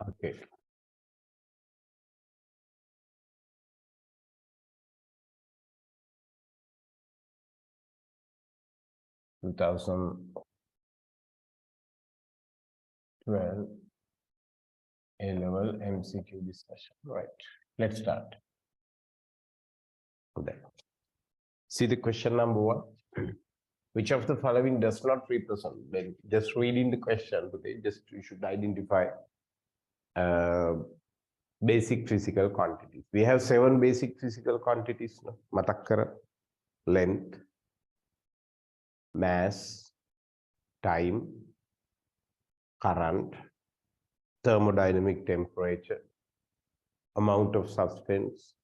Okay. Two 2012 A-level MCQ discussion. Right. Let's start. Okay. See the question number 1. Which of the following does not represent? Then just reading the question, just you should identify basic physical quantities. We have 7 basic physical quantities. No? Matak length, mass, time, current, thermodynamic temperature, amount of substance,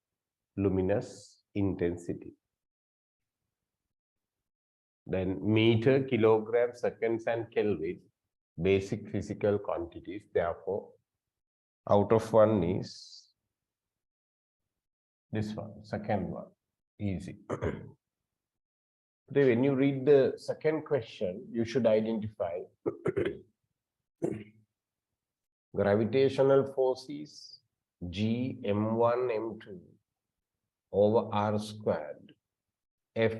luminous intensity. Then meter, kilogram, seconds, and Kelvin, basic physical quantities. Therefore, out of 1 is this one, second one, easy. When you read the second question, you should identify gravitational forces G m1 m2 over r squared, F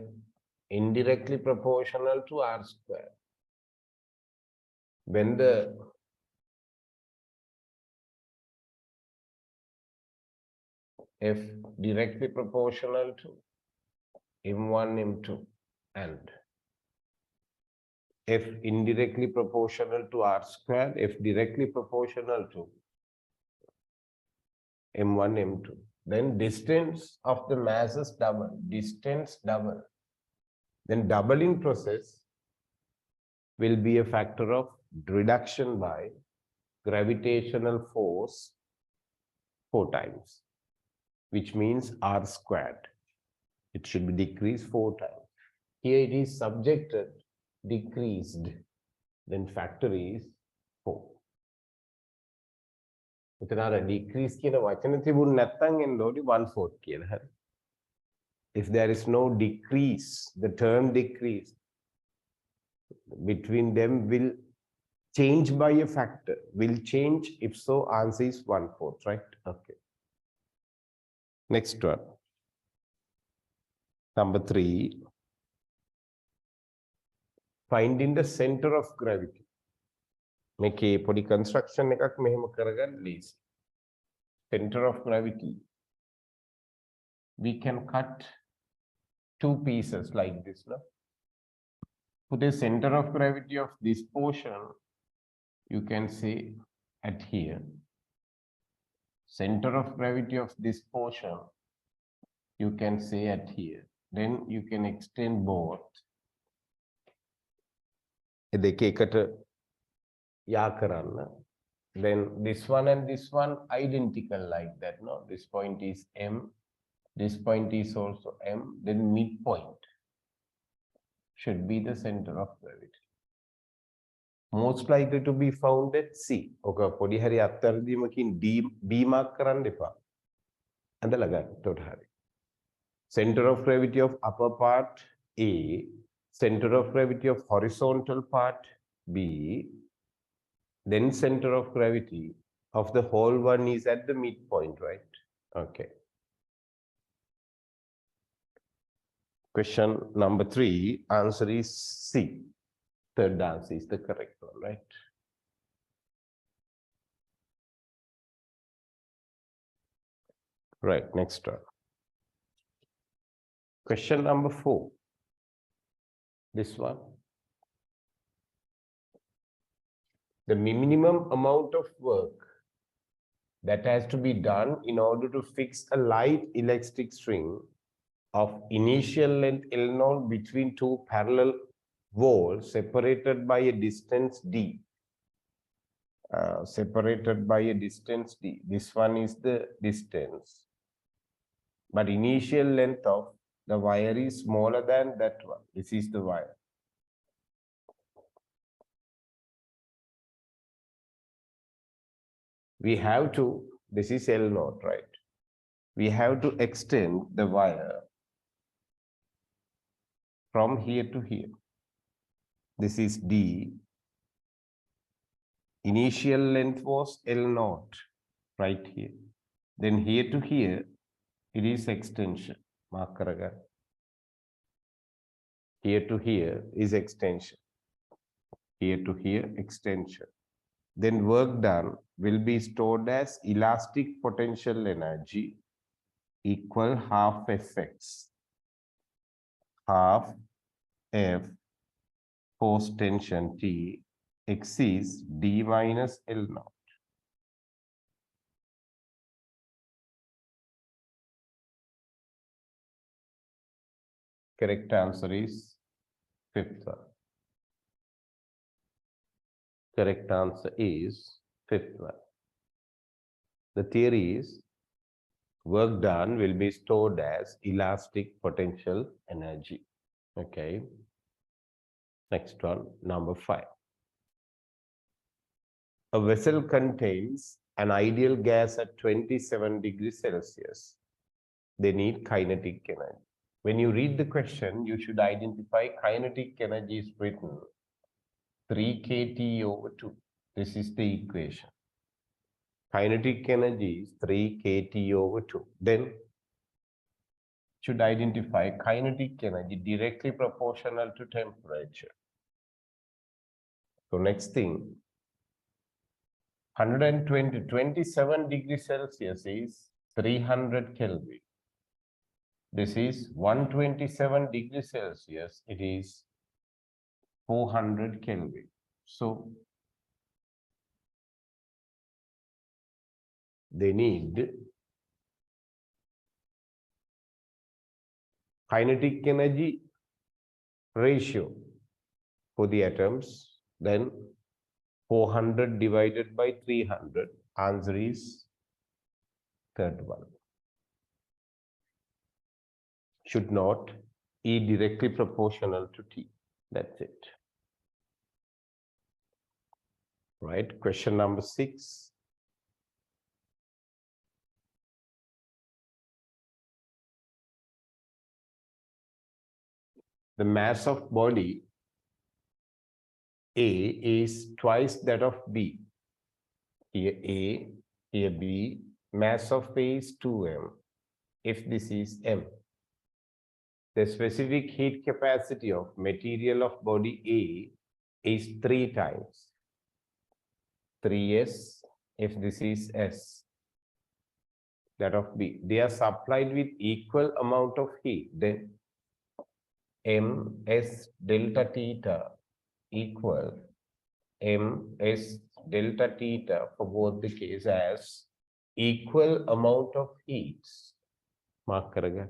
indirectly proportional to r squared. When the F directly proportional to m1 m2 and F indirectly proportional to r squared, F directly proportional to m1 m2, then distance of the masses double, distance double, then doubling process will be a factor of reduction by gravitational force 4 times, which means r squared. It should be decreased 4 times. Here it is subjected, decreased, then factor is 4. Decrease කියන වචන තිබුණ නැත්නම් එන්නෝඩි 1/4 කියලා හරි. If there is no decrease, the term decrease between them will change by a factor. Will change, if so, answer is 1/4, right? Okay. Next one. Number 3. Finding the center of gravity. මේකේ පොඩි construction එකක් මෙහෙම කරගන්න ලීසි. Center of gravity. We can cut 2 pieces like this. No? Put the center of gravity of this portion, you can say at here. Center of gravity of this portion, you can say at here. Then you can extend both. Then this one and this one identical like that. No, this point is M, this point is also M, then midpoint should be the center of gravity. Most likely to be found at C. Okay, podi hari attardimaki B mark karanna epa. Andala ganna tot hari. Center of gravity of upper part A, center of gravity of horizontal part B, then center of gravity of the whole one is at the midpoint, right? Okay. Question number 3, answer is C. Third answer is the correct one, right? Right, next one. Question number 4. This one. The minimum amount of work that has to be done in order to fix a light elastic string of initial length L0 between 2 parallel walls separated by a distance D. Separated by a distance D. This one is the distance. But initial length of the wire is smaller than that one. This is the wire. We have to, this is L0, right? We have to extend the wire from here to here. This is D. Initial length was L0, right here. Then here to here, it is extension. Mark karaga. Here to here is extension. Here to here, extension. Then work done will be stored as elastic potential energy equal half Fx. Half F force tension T exceeds D minus L0. Correct answer is fifth one. Correct answer is fifth one. The theory is work done will be stored as elastic potential energy. Okay. Next one, number 5. A vessel contains an ideal gas at 27 degrees Celsius. They need kinetic energy. When you read the question, you should identify kinetic energy is written 3 kT over 2. This is the equation. Kinetic energy is 3 kT over 2. Then should identify kinetic energy directly proportional to temperature. So next thing, 27 degrees Celsius is 300 Kelvin. This is 127 degrees Celsius. It is 400 Kelvin. So they need kinetic energy ratio for the atoms. Then 400 divided by 300. Answer is third one. Should not E directly proportional to T. That's it. Right. Question number 6. The mass of body A is twice that of B. Here A, here B. Mass of A is 2m. If this is m, the specific heat capacity of material of body A is 3 times 3s. If this is S, that of B. They are supplied with equal amount of heat. Then ms delta theta equal ms delta theta for both the case as equal amount of heats. Mark karaga.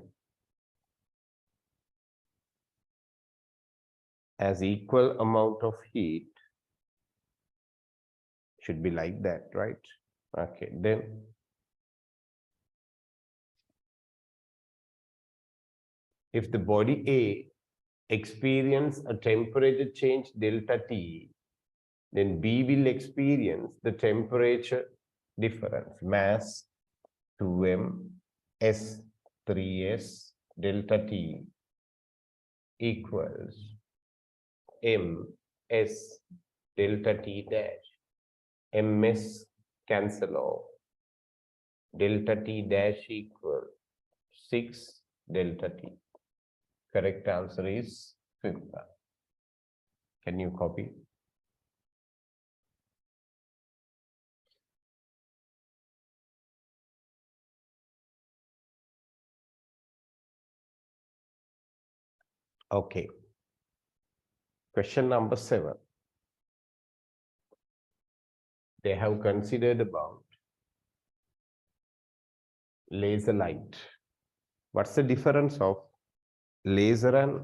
As equal amount of heat should be like that, right? Okay, then if the body A experience a temperature change delta T, then B will experience the temperature difference. Mass 2m, S 3s, delta T equals m s delta T dash. ms cancel off. Delta T dash equal 6 delta T. Correct answer is 5th. Can you copy? Okay. Question number 7. They have considered about laser light. What's the difference of laser and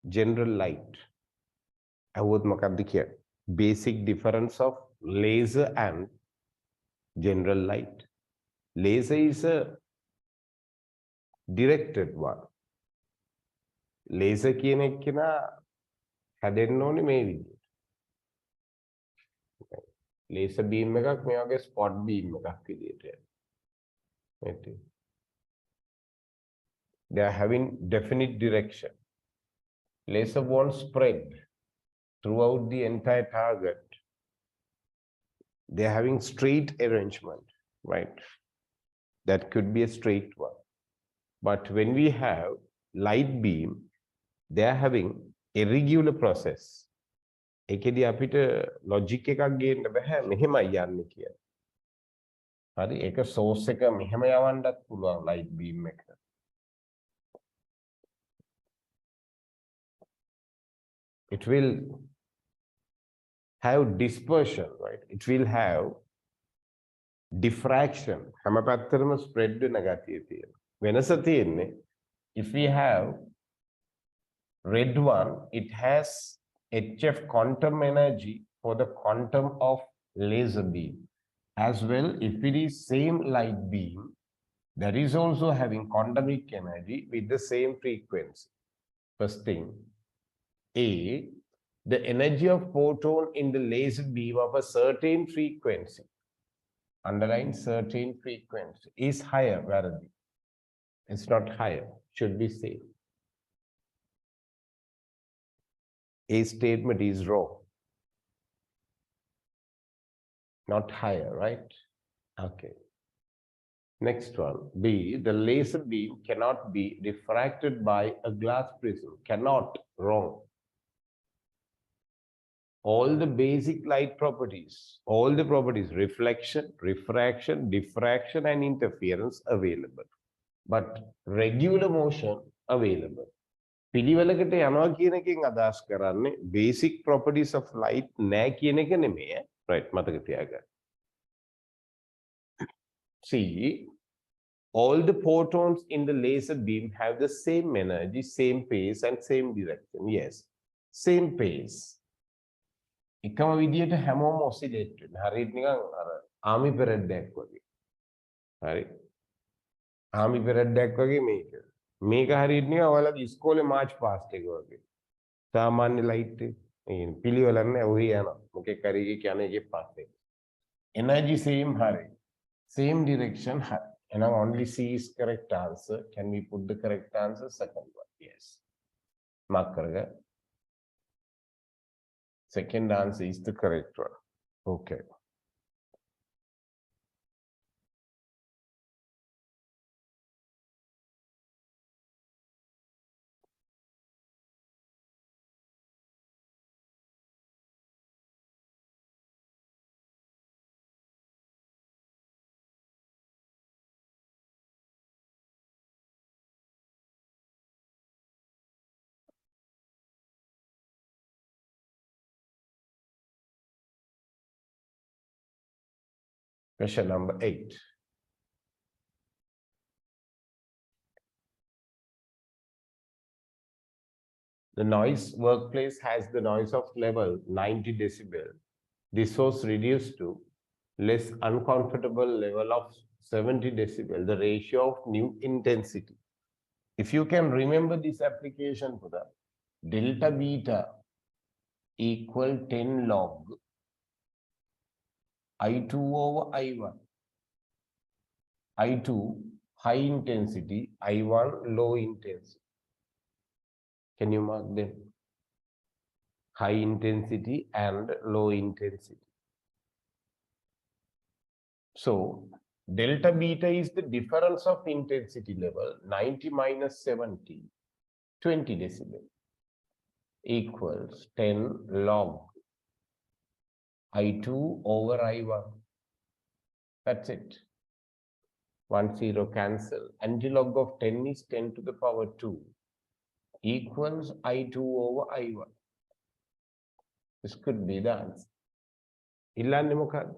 general light? Basic difference of laser and general light. Laser is a directed one. Laser කියන එක නා හැදෙන්න ඕනේ මේ විදිහට. Laser beam එකක් මේ වගේ spot beam එකක් විදිහට. They are having definite direction. Laser won't spread throughout the entire target They're having straight arrangement, right? That could be a straight one. But when we have light beam, they're having irregular process. ඒකෙදි අපිට logic එකක් ගේන්න බෑ මෙහෙමයි යන්නේ කියලා. හරි ඒක source එක මෙහෙම යවන්නත් පුළුවන් light beam එක. It will have dispersion, right? It will have diffraction. හැම පැත්තටම spread වෙන ගතිය තියෙනවා. වෙනස තියෙන්නේ if we have red one, it has HF quantum energy for the quantum of laser beam. As well, if it is same light beam, that is also having quantumic energy with the same frequency. First thing, A, the energy of photon in the laser beam of a certain frequency, underline certain frequency, is higher. Varadi. It's not higher, should be same. A statement is wrong. Not higher, right? Okay. Next one, B, the laser beam cannot be diffracted by a glass prism. Cannot, wrong. All the basic light properties, all the properties, reflection, refraction, diffraction, and interference available. But regular motion available. පිළිවෙලකට යනවා කියන එකෙන් අදහස් කරන්නේ basic properties of light නෑ කියන එක නෙමෙයි. Right, මතක තියාගන්න. See, all the photons in the laser beam have the same energy, same pace, and same direction. Yes, same pace. එකම විදියට හැමෝම oscillate වෙන. හරියට නිකන් අර army parade එකක් වගේ. හරි. army parade එකක් වගේ මේක. මේක හරියට නිකන් ඔයාලගේ ඉස්කෝලේ මාර්ච් පාස්ට් එක වගේ. සාමාන්‍ය ලයිට් එක. මේ පිළිවෙලක් නෑ ඔහි යනවා. මොකෙක් හරි එක කියන්නේ එකේ පස්සේ. Energy same හරි. Same direction හරි. And only C is correct answer. Can we put the correct answer? Second one. Yes. Mark karga. Second answer is the correct one. Okay. Question number 8. The noise workplace has the noise of level 90 decibel. This was reduced to less uncomfortable level of 70 decibel, the ratio of new intensity. If you can remember this application, Puda, delta beta equal 10 log I2 over I1. I2 high intensity, I1 low intensity. Can you mark them? High intensity and low intensity. So delta beta is the difference of intensity level, 90 minus 70, 20 decibel, equals 10 log I2 over I1. That's it. 1 0 cancel. Antilog of 10 is 10 to the power 2 equals I2 over I1. This could be the answer. Illanne mokadda?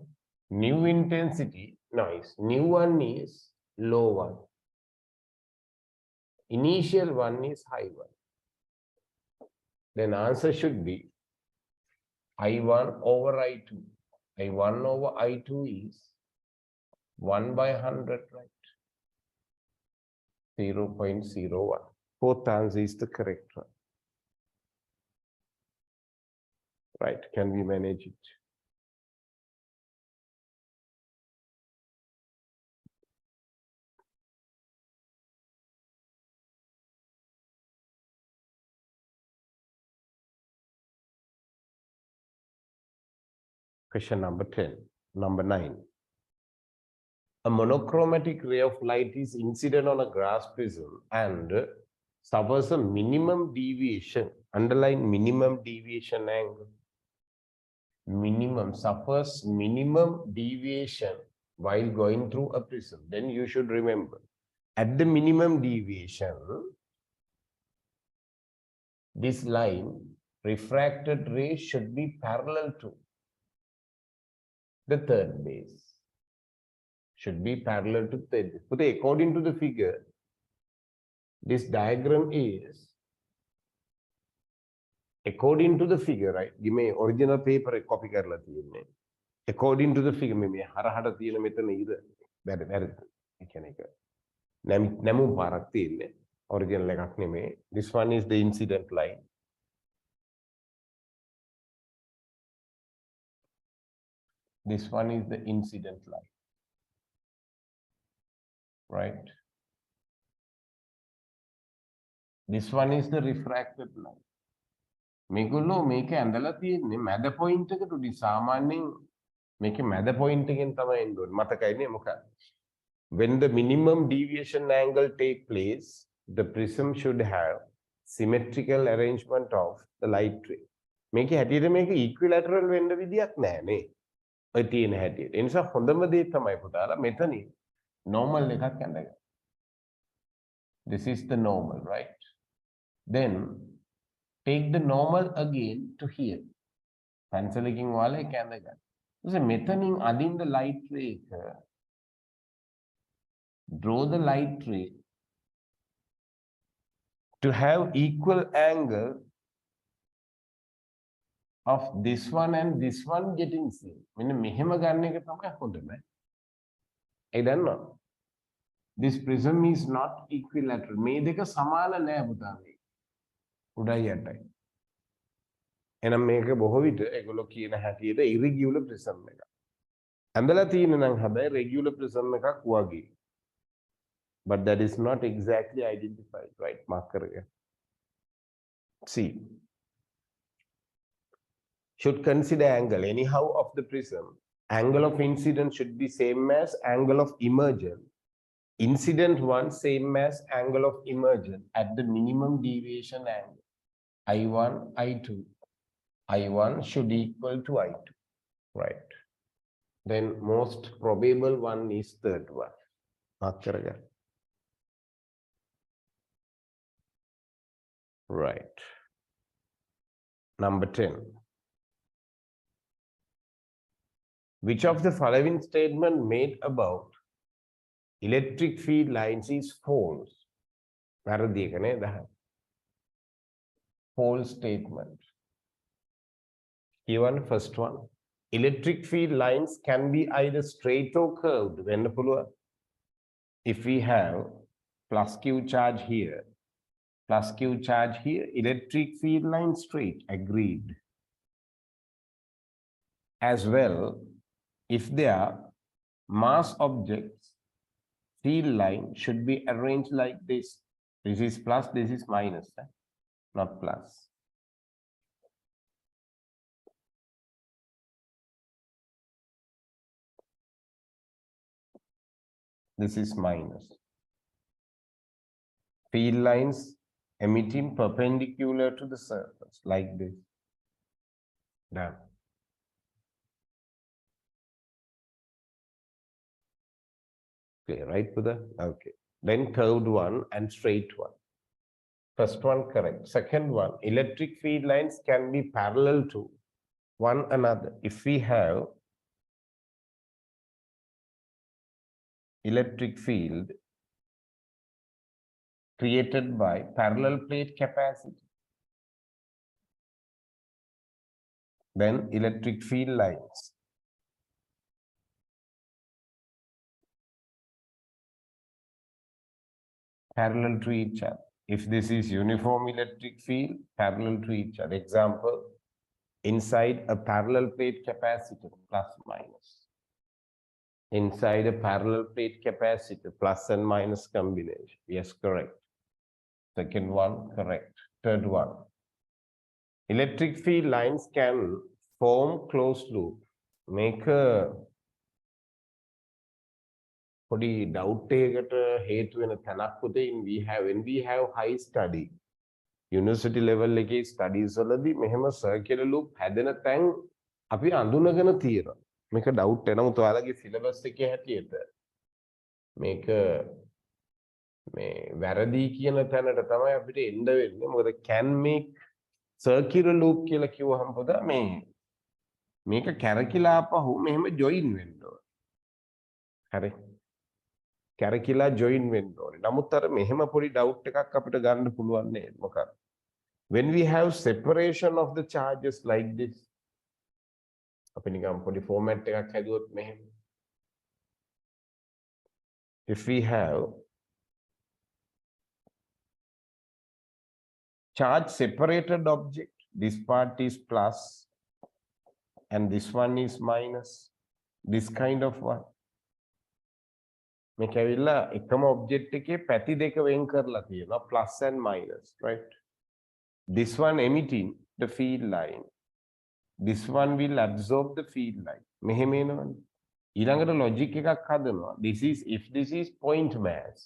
New intensity noise. New one is low one. Initial one is high one. Then answer should be I1 over I2. I1 over I2 is 1 by 100, right? 0.01. Fourth answer is the correct one. Right, can we manage it? Question number 10. Number 9. A monochromatic ray of light is incident on a glass prism and suffers a minimum deviation. Underline minimum deviation angle. Suffers minimum deviation while going through a prism. Then you should remember, at the minimum deviation, this line, refracted ray, should be parallel to the third base. Should be parallel to third base. But according to the figure, this diagram is, according to the figure, right? Give me original paper copy karla tiyenne. According to the figure, me harahada tiyena metana ida වැරදි. ඒ කියන්නේ ඒක නැමුම් පාරක් තියෙන්නේ. Original එකක් නෙමෙයි. This one is the incident line. This one is the incident line. Right? This one is the refracted line. මේගොල්ලෝ මේක ඇඳලා තියෙන්නේ මැද පොයින්ට් එකට උඩි සාමාන්‍යයෙන් මේකේ මැද පොයින්ට් එකෙන් තමයි එන්න ඕනේ. මතකයිනේ මොකක්ද? When the minimum deviation angle take place, the prism should have symmetrical arrangement of the light ray. මේකේ හැටියට මේක equilateral වෙන්න විදියක් නැහැ නේ. ඔය තියෙන හැටියට. ඒ නිසා හොඳම දේ තමයි පුතාලා මෙතනින් normal එකක් ඇඳගන්න. This is the normal, right? Then take the normal again to here. Pencil එකකින් ඔයාලා ඒක ඇඳගන්න. ඊට මෙතනින් අදින්න light ray එක, draw the light ray to have equal angle of this one and this one getting same. මෙන්න මෙහෙම ගන්න එක තමයි හොඳම. ඒ දන්නවා. This prism is not equilateral. මේ දෙක සමාන නෑ පුතා මේ. උඩයි යටයි. එහෙනම් මේක බොහෝ විට ඒගොල්ලෝ කියන හැටියට irregular prism එකක්. ඇඳලා තියෙන නම් හැබැයි regular prism එකක් වගේ. But that is not exactly identified, right? Mark කරගන්න. See. Should consider angle anyhow of the prism. Angle of incident should be same as angle of emergence. Incident one same as angle of emergence at the minimum deviation angle. I1, I2. I1 should equal to I2, right? Then most probable one is third one. Mark karanga. Right. Number 10. Which of the following statement made about electric field lines is false? False statement. Here one, first one. Electric field lines can be either straight or curved. If we have plus Q charge here, plus Q charge here, electric field line straight, agreed. As well, if they are mass objects, field line should be arranged like this. This is plus, this is minus, not plus. This is minus. Field lines emitting perpendicular to the surface, like this. Done. Clear, right, Buddha? Okay. Then curved one and straight one. First one correct. Second one, electric field lines can be parallel to one another. If we have electric field created by parallel plate capacity, then electric field lines parallel to each other. If this is uniform electric field, parallel to each other. Example, inside a parallel plate capacitor, plus minus. Inside a parallel plate capacitor, plus and minus combination. Yes, correct. Second one, correct. Third one. Electric field lines can form closed loop. Make a පොඩි doubt එකකට හේතු වෙන තැනක් පුතේ when we have high study university level එකේ studies වලදී මෙහෙම circular loop හැදෙන තැන් අපි අඳුනගෙන තියෙනවා. මේක doubt වෙන නමුත් ඔයාලගේ syllabus එකේ හැටියට මේක මේ වැරදි කියන තැනට තමයි අපිට එන්න වෙන්නේ. මොකද can make circular loop කියලා කිව්වහම පුතා මේක කැරකිලා ආපහු මෙහෙම join වෙන්න ඕනේ. හරි. කැරකිලා join වෙන්න ඕනේ. නමුත් අර මෙහෙම පොඩි doubt එකක් අපිට ගන්න පුළුවන් නේද? මොකක්ද? When we have separation of the charges like this අපි නිකම් පොඩි format එකක් හැදුවොත් මෙහෙම. If we have charge separated object, this part is plus and this one is minus, this kind of one. මේක ඇවිල්ලා එකම object එකේ පැති දෙක වෙන් කරලා තියෙනවා plus and minus, right? This one emitting the field line, this one will absorb the field line. මෙහෙම එනවනේ. ඊළඟට logic එකක් හදනවා. If this is point mass,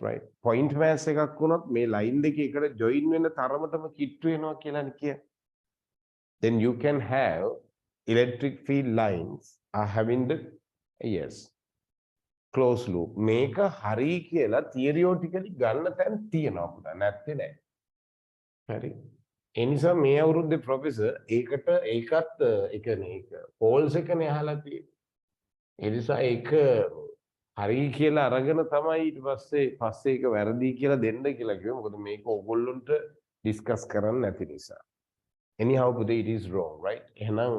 right? Point mass එකක් වුණොත් මේ line දෙකේ එකට join වෙන තරමටම කිට්ටු වෙනවා කියලා කියන්නේ. Then you can have electric field lines are having the closed loop. මේක හරි කියලා theoretically ගන්න තැන් තියෙනවා පුතා. නැත්තේ නෑ. හරි. ඒ නිසා මේ අවුරුද්දේ ප්‍රොෆෙසර් ඒකත් පෝල්ස් එකනේ අහලා තියෙන්නේ. ඒ නිසා ඒක හරි කියලා අරගෙන තමයි ඊට පස්සේ ඒක වැරදි කියලා දෙන්න කියලා කිව්වේ. මොකද මේක ඕගොල්ලොන්ට ඩිස්කස් කරන්න නැති නිසා. Anyhow today it is wrong, right? එහෙනම්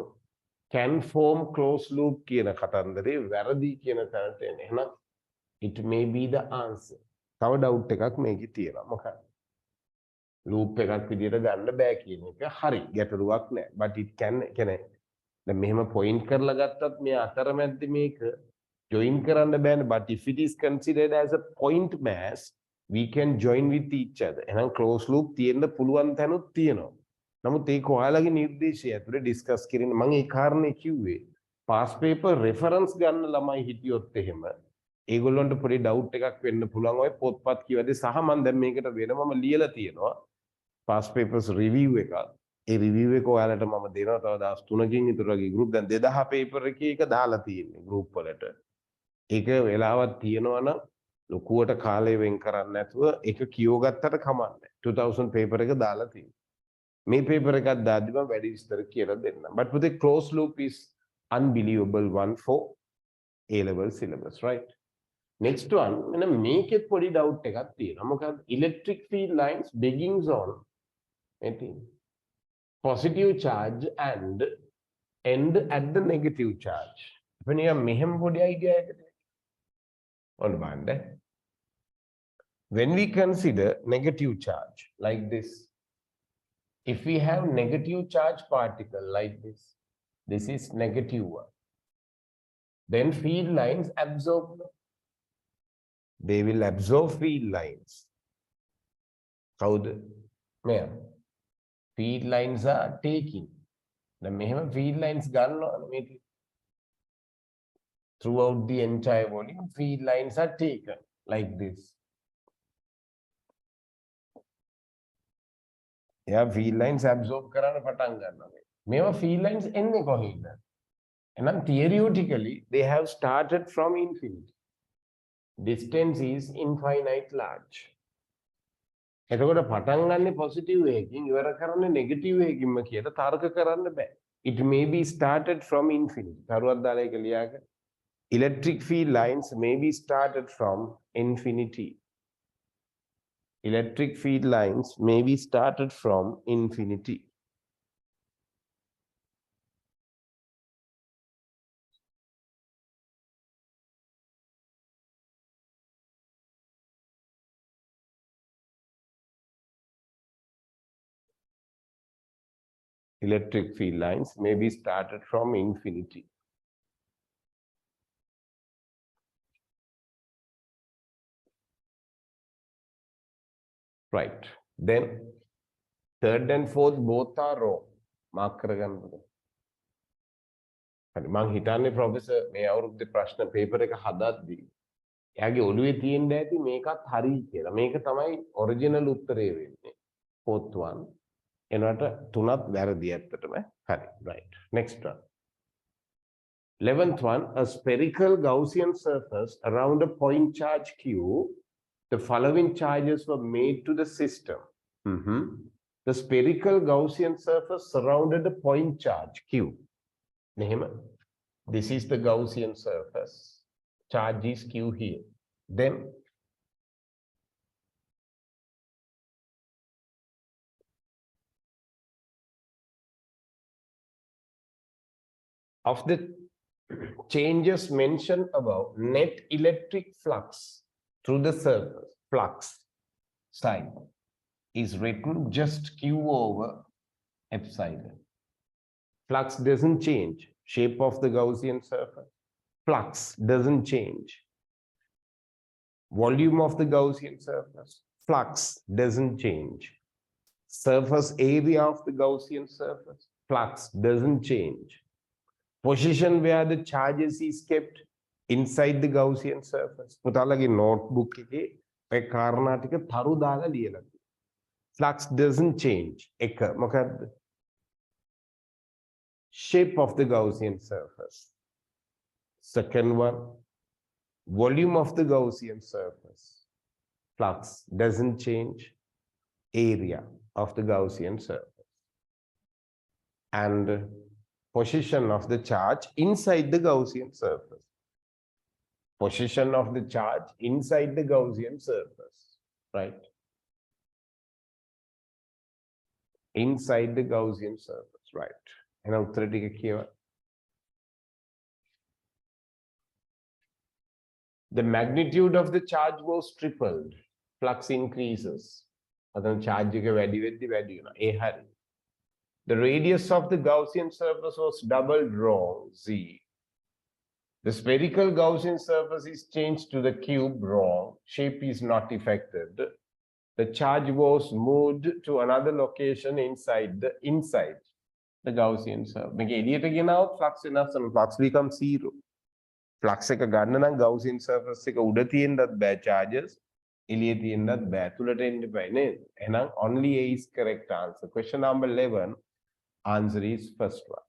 can form closed loop කියන කතන්දරේ වැරදි කියන තැනට එන්නේ. එහෙනම් it may be the answer. තව doubt එකක් මේකේ තියෙනවා. මොකක්ද? loop එකක් විදියට ගන්න බෑ කියන එක හරි ගැටලුවක් නෑ. but it can කියන්නේ දැන් මෙහෙම point කරලා ගත්තත් මේ අතරමැද්දේ මේක join කරන්න බෑනේ. but if it is considered as a point mass we can join with each other. එහෙනම් closed loop තියෙන්න පුළුවන් තැනුත් තියෙනවා. නමුත් ඒක ඔයාලගේ නිර්දේශය ඇතුලේ ඩිස්කස් කරන්න මම ඒ කාරණේ කිව්වේ පාස් පේපර් රෙෆරන්ස් ගන්න ළමයි හිටියොත් එහෙම ඒගොල්ලන්ට පොඩි ඩවුට් එකක් වෙන්න පුළුවන් ඔය පොත්පත් කියවදී සහ මම දැන් මේකට වෙනමම ලියලා තියෙනවා පාස් පේපර්ස් රිවිව් එකක්. ඒ රිවිව් එක ඔයාලට මම දෙනවා තව දවස් 3කින් විතර වගේ ගෲප් දැන් 2000 පේපර් එකේ එක දාලා තියෙන්නේ ගෲප් වලට. ඒක වෙලාවක් තියෙනවා නම් ලොකුවට කාලය වෙන් කරන්නේ නැතුව ඒක කියව ගත්තට කමන්නේ. 2000 පේපර් එක දාලා තියෙනවා. මේ paper එකක් දාද්දි මම වැඩි විස්තර කියලා දෙන්නම්. But with the closed loop is unbelievable one for A level syllabus, right? Next one, මෙන්න මේකෙත් පොඩි doubt එකක් තියෙනවා. මොකද electric field lines begins on positive charge and end at the negative charge. අපි නිකන් මෙහෙම පොඩි idea එකකට ඔන්න බලන්න. When we consider negative charge like this, if we have negative charge particle like this is negative one, then field lines absorb. They will absorb field lines. How the field lines are taking. The field lines throughout the entire volume, field lines are taken like this. field lines absorb කරන්න පටන් ගන්නවා. මේවා field lines එන්නේ කොහේද? එහෙනම් theoretically they have started from infinity. Distance is infinite large. එතකොට පටන් ගන්න positive එකකින් ඉවර කරන්නේ negative එකකින්ම කියලා තර්ක කරන්න බෑ. It may be started from infinity. කරුවක් දාලා ඒක ලියාගන්න. Electric field lines may be started from infinity. Electric field lines may be started from infinity. Electric field lines may be started from infinity. Right. Then third and fourth both are wrong. Mark කරගන්න. හරි මං හිතන්නේ professor මේ අවුරුද්දේ ප්‍රශ්න paper එක හදද්දී එයාගේ ඔළුවේ තියෙන්න ඇති මේකත් හරි කියලා. මේක තමයි ඔරිජිනල් උත්තරේ වෙන්නේ. fourth one. එනකොට තුනත් වැරදි ඇත්තටම. හරි. right. next one. 11th one, a spherical Gaussian surface around a point charge q. The following charges were made to the system. The spherical Gaussian surface surrounded a point charge q. This is the Gaussian surface. Charge is q here. Then of the changes mentioned above, net electric flux through the surface, flux side, is written just q over epsilon. Flux doesn't change. Shape of the Gaussian surface. Flux doesn't change. Volume of the Gaussian surface. Flux doesn't change. Surface area of the Gaussian surface. Flux doesn't change. Position where the charges is kept inside the Gaussian surface. පුතාලගේ notebook එකේ ඔය කාරණා ටික තරු දාලා ලියලා. Flux doesn't change. එක මොකද්ද? Shape of the Gaussian surface. Second one, volume of the Gaussian surface. Flux doesn't change. Area of the Gaussian surface. And position of the charge inside the Gaussian surface. Position of the charge inside the Gaussian surface. Right? Inside the Gaussian surface. Right. And උත්තර ටික කියව. The magnitude of the charge was tripled. Flux increases. අතන charge එක වැඩි වෙද්දි වැඩි වෙනවා. ඒ හරි. The radius of the Gaussian surface was doubled wrong, z. The spherical Gaussian surface is changed to the cube wrong. Shape is not affected. The charge was moved to another location inside the Gaussian surface. මේක එළියට ගෙනාවොත් flux වෙනස් වෙනවා. Flux becomes 0. Flux එක ගන්න නම් Gaussian surface එක උඩ තියෙන්නත් බෑ charges. එළිය තියෙන්නත් බෑ. තුලට එන්න බෑ නේද? එහෙනම් only A is correct answer. Question number 11. Answer is first one.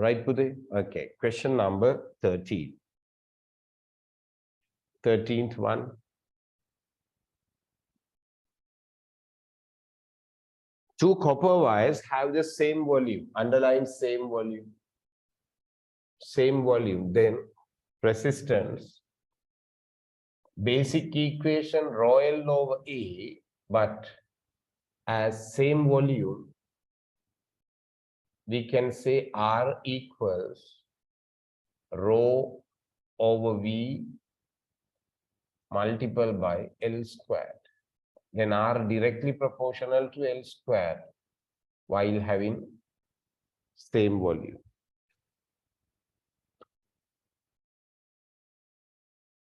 Right, Pute? Okay. Question number 13. 13th one. Two copper wires have the same volume. Underline same volume. Same volume. Then resistance. Basic equation rho L over A, but as same volume, we can say R equals rho over V multiplied by L squared. Then R directly proportional to L squared while having same volume.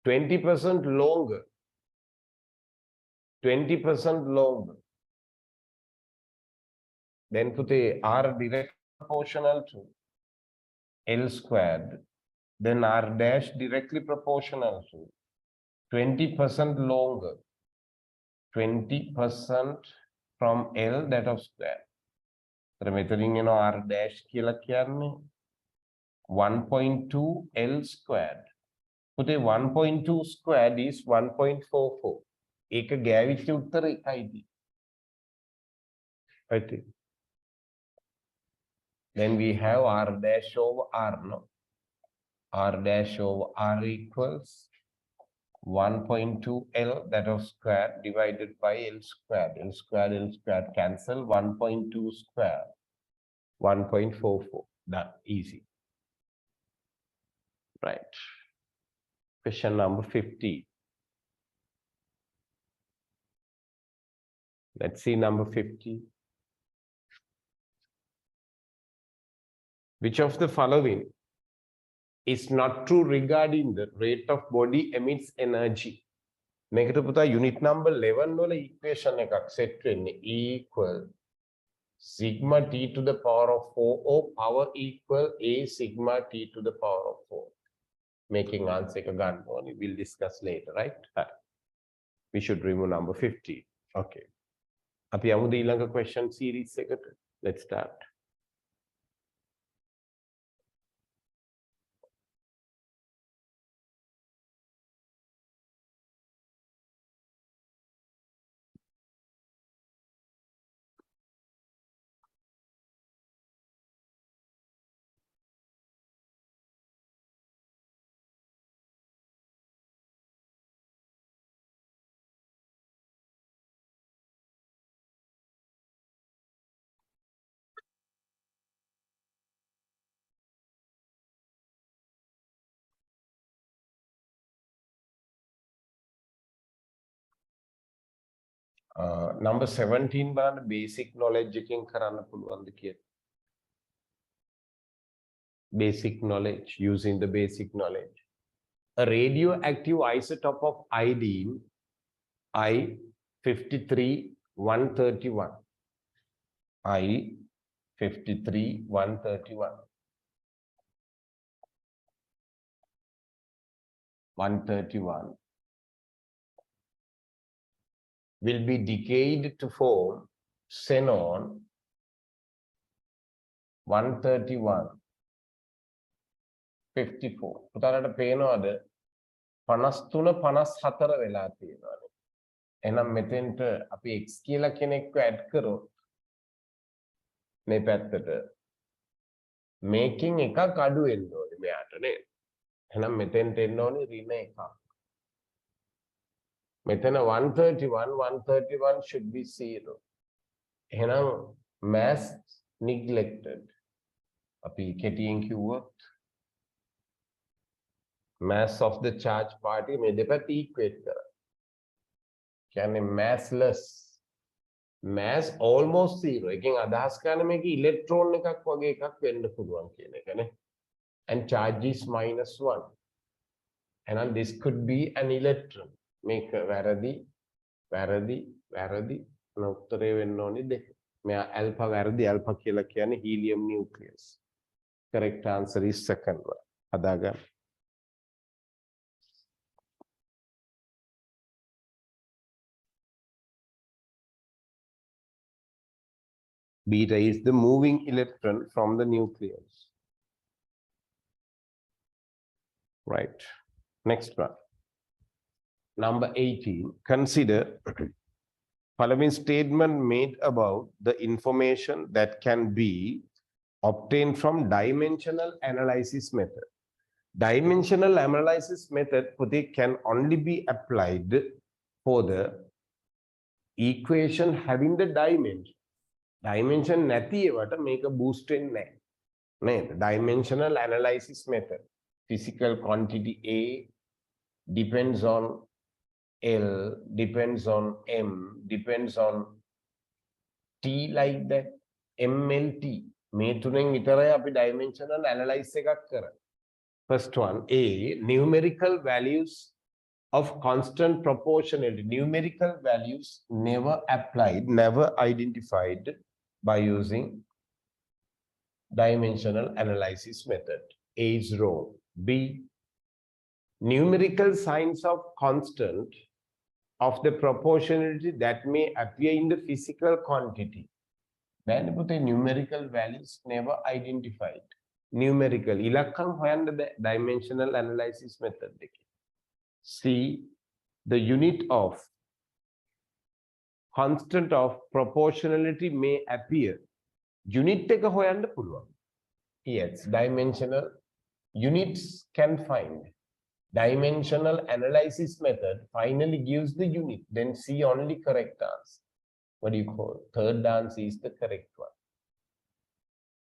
20% longer. 20% longer. Then put a R direct proportional to L squared. Then R dash directly proportional to 20% longer. 20% from L that of square. So මෙතනින් එන R dash කියලා කියන්නේ 1.2 L squared. Put a 1.2 squared is 1.44. ඒක ගෑවිච්ච උත්තර එකයිද? I think. Then we have R dash over R, no? R dash over R equals 1.2 L that of square divided by L squared. L squared cancel. 1.2 square. 1.44. Done. Easy. Right. Question number 50. Let's see number 50. Which of the following is not true regarding the rate of body emits energy? මේකට පුතා unit number 11 වල equation එකක් set වෙන්නේ E equal sigma t to the power of 4 or power equal a sigma t to the power of 4. Making answer එක ගන්න ඕනේ. We'll discuss later, right? We should remove number 50. Okay. අපි යමුද ඊළඟ question series එකට? Let's start. Number 17 බලන්න basic knowledge එකෙන් කරන්න පුළුවන්ද කියලා. Basic knowledge, using the basic knowledge. A radioactive isotope of iodine I-53-131. I-53-131. 131 will be decayed to form xenon 131 54. පුතාලට පේනවද 53 54 වෙලා තියෙනවානේ. එහෙනම් මෙතෙන්ට අපි x කියලා කෙනෙක්ව ඇඩ් කරොත් මේ පැත්තට මේකින් එකක් අඩු වෙන්න ඕනේ මෙයාට නේද? එහෙනම් මෙතෙන්ට එන්න ඕනේ ඍණ එකක්. මෙතන 131 should be 0. එහෙනම් mass neglected. අපි කෙටියෙන් කිව්වොත් mass of the charge party මේ දෙපැත්ත equate කරා. කියන්නේ massless. Mass almost 0. එකෙන් අදහස් කරන්නේ මේක ඉලෙක්ට්‍රෝන එකක් වගේ එකක් වෙන්න පුළුවන් කියන එකනේ. And charge is -1. එහෙනම් this could be an electron. මේක වැරදි උත්තරේ වෙන්න ඕනේ දෙක. මෙයා alpha වැරදි alpha කියලා කියන්නේ helium nucleus. Correct answer is second one. හදාගන්න. Beta is the moving electron from the nucleus. Right. Next one. Number 18. Consider following statement made about the information that can be obtained from dimensional analysis method. Dimensional analysis method can only be applied for the equation having the dimension. Dimension නැති ඒවට මේක boost වෙන්නේ නැහැ. Dimensional analysis method. Physical quantity A depends on L, depends on M, depends on T like that. MLT. මේ තුනෙන් විතරයි අපි dimensional analysis එකක් කරන්නේ. First one, A, numerical values of constant proportionality. Numerical values never applied, never identified by using dimensional analysis method. A is wrong. B, numerical signs of constant of the proportionality that may appear in the physical quantity. Then put a numerical values never identified. Numerical. ඉලක්කම් හොයන්න dimensional analysis method එකේ. C, the unit of constant of proportionality may appear. Unit එක හොයන්න පුළුවන්. Yes, dimensional units can find. Dimensional analysis method finally gives the unit. Then C only correct answer. What do you call? Third answer is the correct one.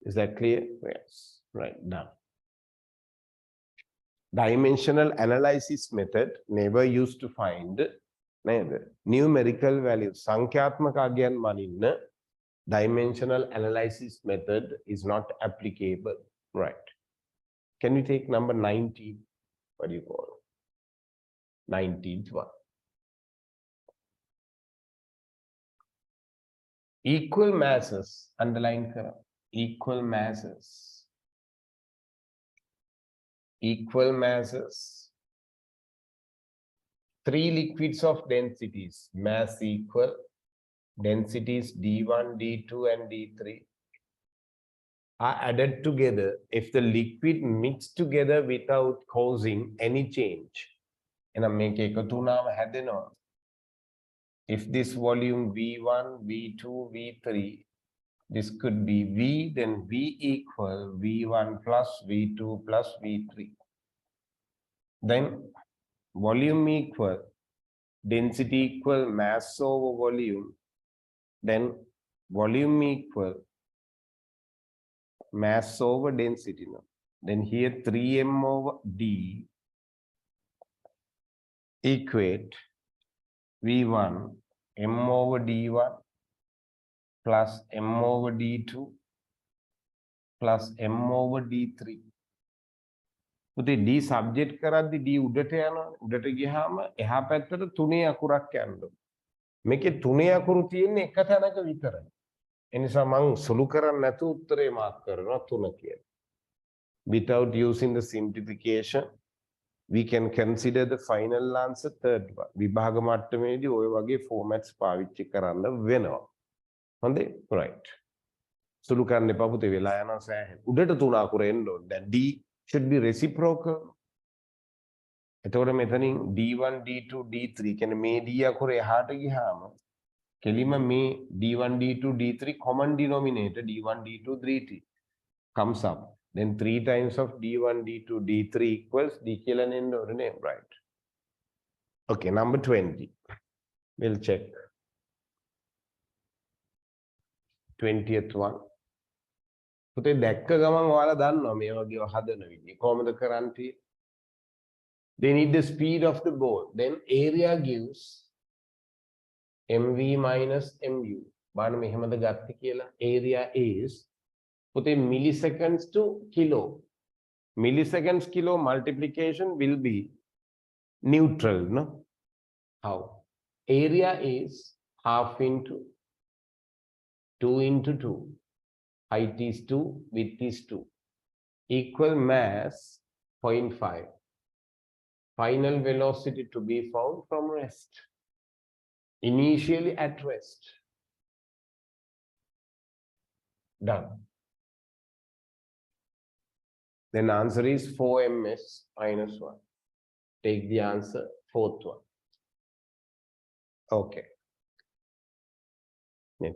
Is that clear? Yes. Right now. Dimensional analysis method never used to find numerical values. සංඛ්‍යාත්මක අගයන් මනින්න dimensional analysis method is not applicable. Right. Can we take number 19? What do you call? 19th one. equal masses, underline kara, equal masses, three liquids of densities, mass equal, densities D1, D2 and D3 are added together if the liquid mixed together without causing any change. එහෙනම් මේක එකතු වුණාම හැදෙනවා. If this volume V1, V2, V3, this could be V, then V equal V1 plus V2 plus V3. Then volume equal, density equal mass over volume, then volume equal mass over density. No? Then here 3m over d equate V1 m over d1 plus m over d2 plus m over d3. පුතේ d subject කරද්දි d උඩට යනවා. උඩට ගියාම එහා පැත්තට තුනේ අකුරක් යනවා. මේකේ තුනේ අකුරු තියෙන්නේ එක තැනක විතරයි. ඒ නිසා මම සුළු කරන්නේ නැතුව උත්තරේ මාක් කරනවා 3 කියලා. Without using the simplification, we can consider the final answer third one. විභාග මට්ටමේදී ওই වගේ formats පාවිච්චි කරන්න වෙනවා. හොඳේ? right. සුළු කරන්න එපා පුතේ වෙලා යනවා සෑහෙන. උඩට තුන අකුර එන්න ඕනේ. දැන් d should be reciprocal. එතකොට මෙතනින් d1 d2 d3 කියන්නේ මේ d අකුර එහාට ගියාම කෙලිම මේ d1 d2 d3 common denominator d1 d2 d3 comes up. Then 3 times of d1 d2 d3 equals d කියලා නෙන්න ඕනේ නේ, right? Okay, number 20. We'll check 20th one. පුතේ දැක්ක ගමන් ඔයාලා දන්නවා මේ වගේ හදන විදිහ කොහොමද කරන්නේ? They need the speed of the ball. Then area gives mv minus mu. බලන්න මෙහෙමද ගත්තේ කියලා. Area is පුතේ milliseconds to kilo. Milliseconds kilo multiplication will be neutral, no? How? Area is half into 2 into 2. Height is 2, width is 2. Equal mass 0.5. Final velocity to be found from rest. Initially at rest. Done. Then answer is 4ms minus 1. Take the answer, fourth one. Okay.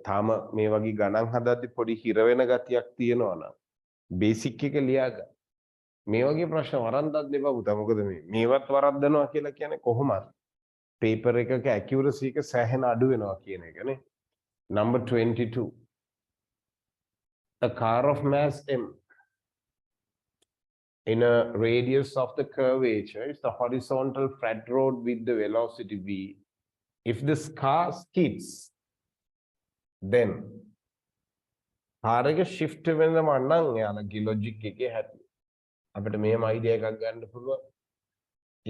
තාම මේ වගේ ගණන් හදද්දි පොඩි හිර වෙන ගතියක් තියෙනවා නම් බේසික් එක ලියා ගන්න. මේ වගේ ප්‍රශ්න වරද්දන්න එපා පුතා. මොකද මේවත් වරද්දනවා කියලා කියන්නේ කොහොමද? පේපර් එකක ඇකියුරසි එක සෑහෙන අඩු වෙනවා කියන එකනේ. Number 22. A car of mass m in a radius of the curvature is the horizontal flat road with the velocity v. If this car skids, then කාරක shift වෙනම නම් යාලගේ logic එකේ හැටි අපිට මේම idea එකක් ගන්න පුළුවන්.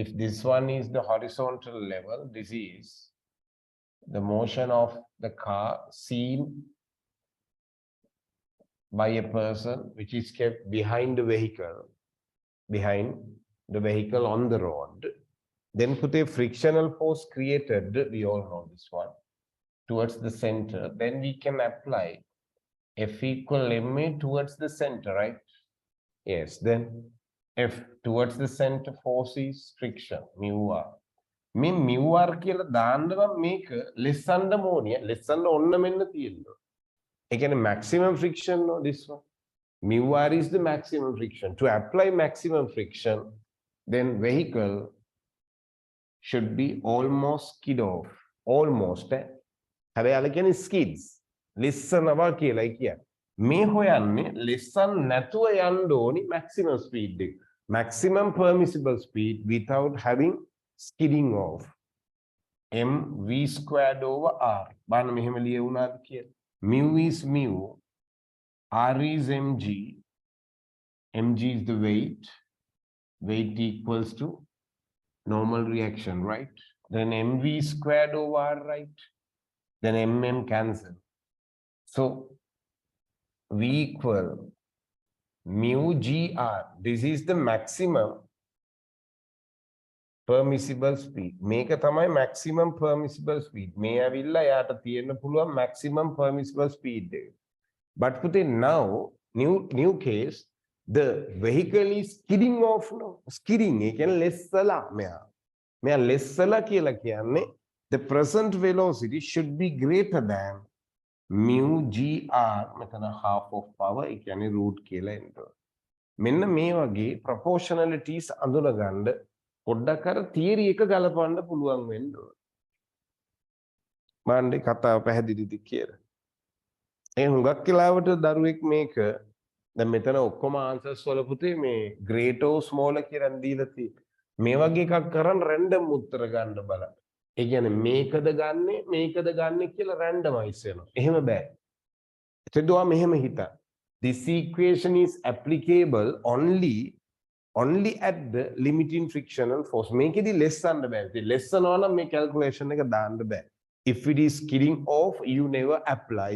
If this one is the horizontal level, this is the motion of the car seen by a person which is kept behind the vehicle on the road. Then put a frictional force created, we all know this one, towards the center. Then we can apply F equal ma towards the center, right? Yes, then F towards the center force is friction, mu r. Me mu r කියලා දාන්නවා මේක lessන්න ඕනිය. lessන්න ඔන්න මෙන්න තියෙනවා. ඒ කියන්නේ maximum friction no this one. Mu r is the maximum friction. To apply maximum friction, then vehicle should be almost skid off. Almost. හැබැයි අල කියන්නේ skids. lessනවා කියලායි කියන්නේ. මේ හොයන්නේ lesson නැතුව යන්න ඕනි maximum speed එක. Maximum permissible speed without having skidding off. M v squared over r. බලන්න මෙහෙම ලියුණාද කියලා. Mu is mu. R is mg. Mg is the weight. Weight equals to normal reaction, right? Then mv squared over r, right? Then mm cancel. So V equal mu gr. This is the maximum permissible speed. මේක තමයි maximum permissible speed. මේ ඇවිල්ලා යාට තියෙන්න පුළුවන් maximum permissible speed එක. But පුතේ now new case the vehicle is skidding off now. Skidding ඒ කියන්නේ lessලා මෙයා lessලා කියලා කියන්නේ the present velocity should be greater than mu gr මෙතන half of power ඒ කියන්නේ root කියලා එනවා. මෙන්න මේ වගේ proportionalities අඳුනගන්න පොඩ්ඩක් අර තියරි එක ගලපන්න පුළුවන් වෙන්න ඕන. මාන්නේ කතාව පැහැදිලිද කියලා. ඒ හුඟක් කාලවට දරුවෙක් මේක දැන් මෙතන ඔක්කොම ආන්සර්ස් වල පුතේ මේ greater smaller කියලා දීලා තියෙන්නේ. මේ වගේ එකක් කරන් රැන්ඩම් උත්තර ගන්න බලන්න. ඒ කියන්නේ මේකද ගන්නෙ කියලා රැන්ඩමයිස් වෙනවා. එහෙම බෑ. එතකොට මෙහෙම හිතන්න. This equation is applicable only at the limiting frictional force. මේකෙදි less ගන්න බෑ. ඉතින් less කරනවා නම් මේ calculation එක දාන්න බෑ. If it is skidding off, you never apply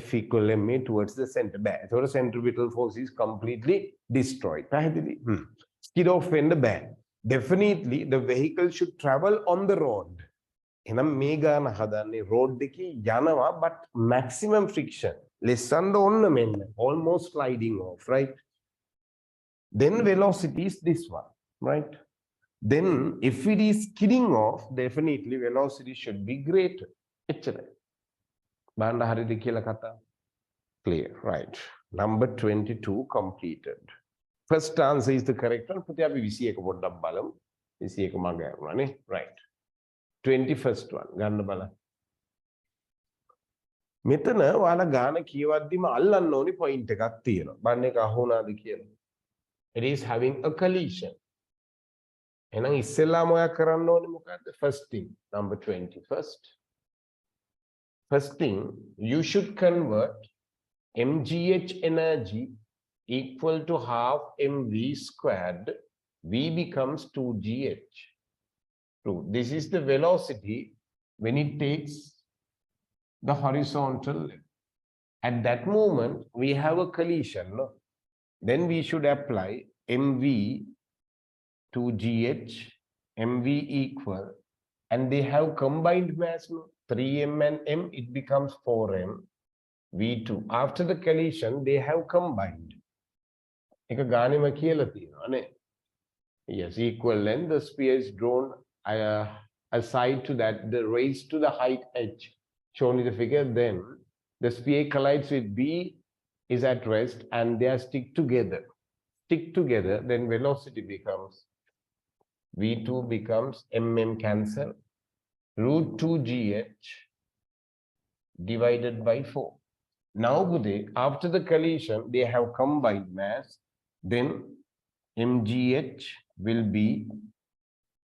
F equal ma towards the center බෑ. ඒතකොට centripetal force is completely destroyed. පැහැදිලි? Skid off වෙන්න බෑ. Definitely the vehicle should travel on the road. එහෙනම් මේ ගාන හදන්නේ road එකේ යනවා but maximum friction less than ඔන්න මෙන්න almost sliding off, right? Then velocity is this one, right? Then if it is skidding off, definitely velocity should be greater. එච්චරයි. බලන්න හරියද කියලා කතාව? Clear, right? Number 22 completed. First answer is the correct one. පුතේ අපි 21 පොඩ්ඩක් බලමු. 21 මග යනවා, right? 21st one ගන්න බලන්න. මෙතන ඔයාලා ගාන කියවද්දිම අල්ලන්න ඕනි පොයින්ට් එකක් තියෙනවා. බලන්න ඒක අහුණාද කියලා. It is having a collision. එහෙනම් ඉස්සෙල්ලාම ඔයා කරන්න ඕනේ මොකද්ද? First thing, number 21st. First thing, you should convert mgh energy equal to half mv squared. V becomes 2gh. This is the velocity when it takes the horizontal length. At that moment, we have a collision. No? Then we should apply mv to gh, mv equal, and they have combined mass. No? 3m and m, it becomes 4m, v2. After the collision, they have combined. එක ගානෙම කියලා තියෙනවා නේ. Yes, equal length. The sphere is drawn aside to that, the raised to the height h shown in the figure. Then the sphere collides with b is at rest and they are stick together. Then velocity becomes v2 becomes mm cancel root 2gh divided by 4. Now after the collision they have combined mass. Then mgh will be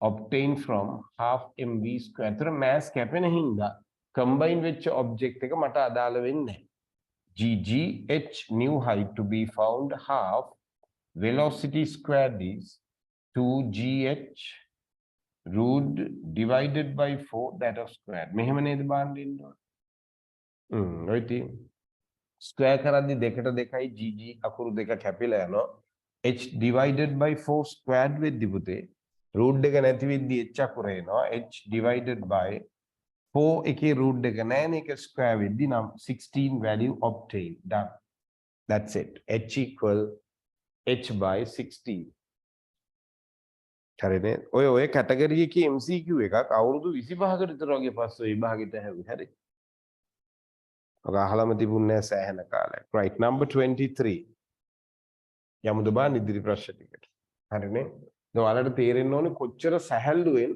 obtained from half mv square. So mass කැපෙන හින්දා combine වෙච්ච object එක මට අදාළ වෙන්නේ gh new height to be found half velocity squared is 2gh root divided by 4 that of square. මෙහෙම නේද බලන්න ඉන්න ඕන. ඔය තියෙන square කරද්දි දෙකට දෙකයි gg අකුරු දෙක කැපිලා යනවා. h divided by 4 squared වෙද්දි පුතේ root එක නැති වෙද්දි h අකුර එනවා. h divided by 4 එකේ root එක නැහැ නේ, ඒක square වෙද්දි නම් 16 value obtained. Done. That's it. h equal h by 16. හරිනේ. ඔය කැටගරි එකේ MCQ එකක් අවුරුදු 25කට විතර වගේ පස්සේ විභාගෙට හැවි. හරි. ඔක අහලම තිබුණේ නැහැ සෑහෙන කාලයක්. Right, number 23. යමුද බලන්න ඉදිරි ප්‍රශ්න ටිකට. හරිනේ. දැන් ඔයාලට තේරෙන්න ඕනේ කොච්චර සැහැල්ලුවෙන්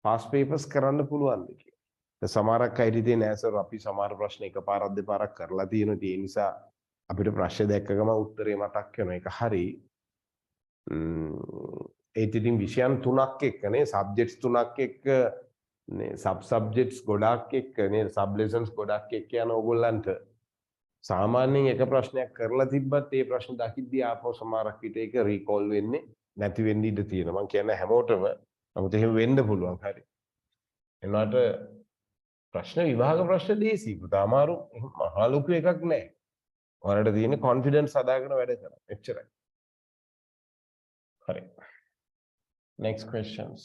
past papers කරන්න පුළුවන්ද කියලා. දැන් සමහරක් අය ඉතින් නෑ සර් අපි සමහර ප්‍රශ්න එකපාරක් දෙපාරක් කරලා තියෙනවා. ඒ නිසා අපිට ප්‍රශ්න දැක්ක ගම උත්තරේ මතක් වෙනවා. ඒක හරි. ඒ ඉතින් විෂයන් තුනක් එක්ක නේ, සබ්ජෙක්ට්ස් තුනක් එක්ක නේ, සබ් සබ්ජෙක්ට්ස් ගොඩක් එක්ක නේ, සබ් ලෙසන්ස් ගොඩක් එක්ක යන ඕගොල්ලන්ට සාමාන්‍යයෙන් එක ප්‍රශ්නයක් කරලා තිබ්බත් ඒ ප්‍රශ්න දකිද්දී ආපහු සමහරක් විට ඒක රීකෝල් වෙන්නේ නැති වෙන්න ඉඩ තියෙනවා. මම කියන්නේ හැමෝටම නමුත් එහෙම වෙන්න පුළුවන්. හරි. එනවාට ප්‍රශ්න විභාග ප්‍රශ්න ලේසි. පුතා අමාරු මහා ලොකු එකක් නෑ. ඔයාලට තියෙන කොන්ෆිඩන්ස් හදාගෙන වැඩ කරන්න. එච්චරයි. හරි. Next questions.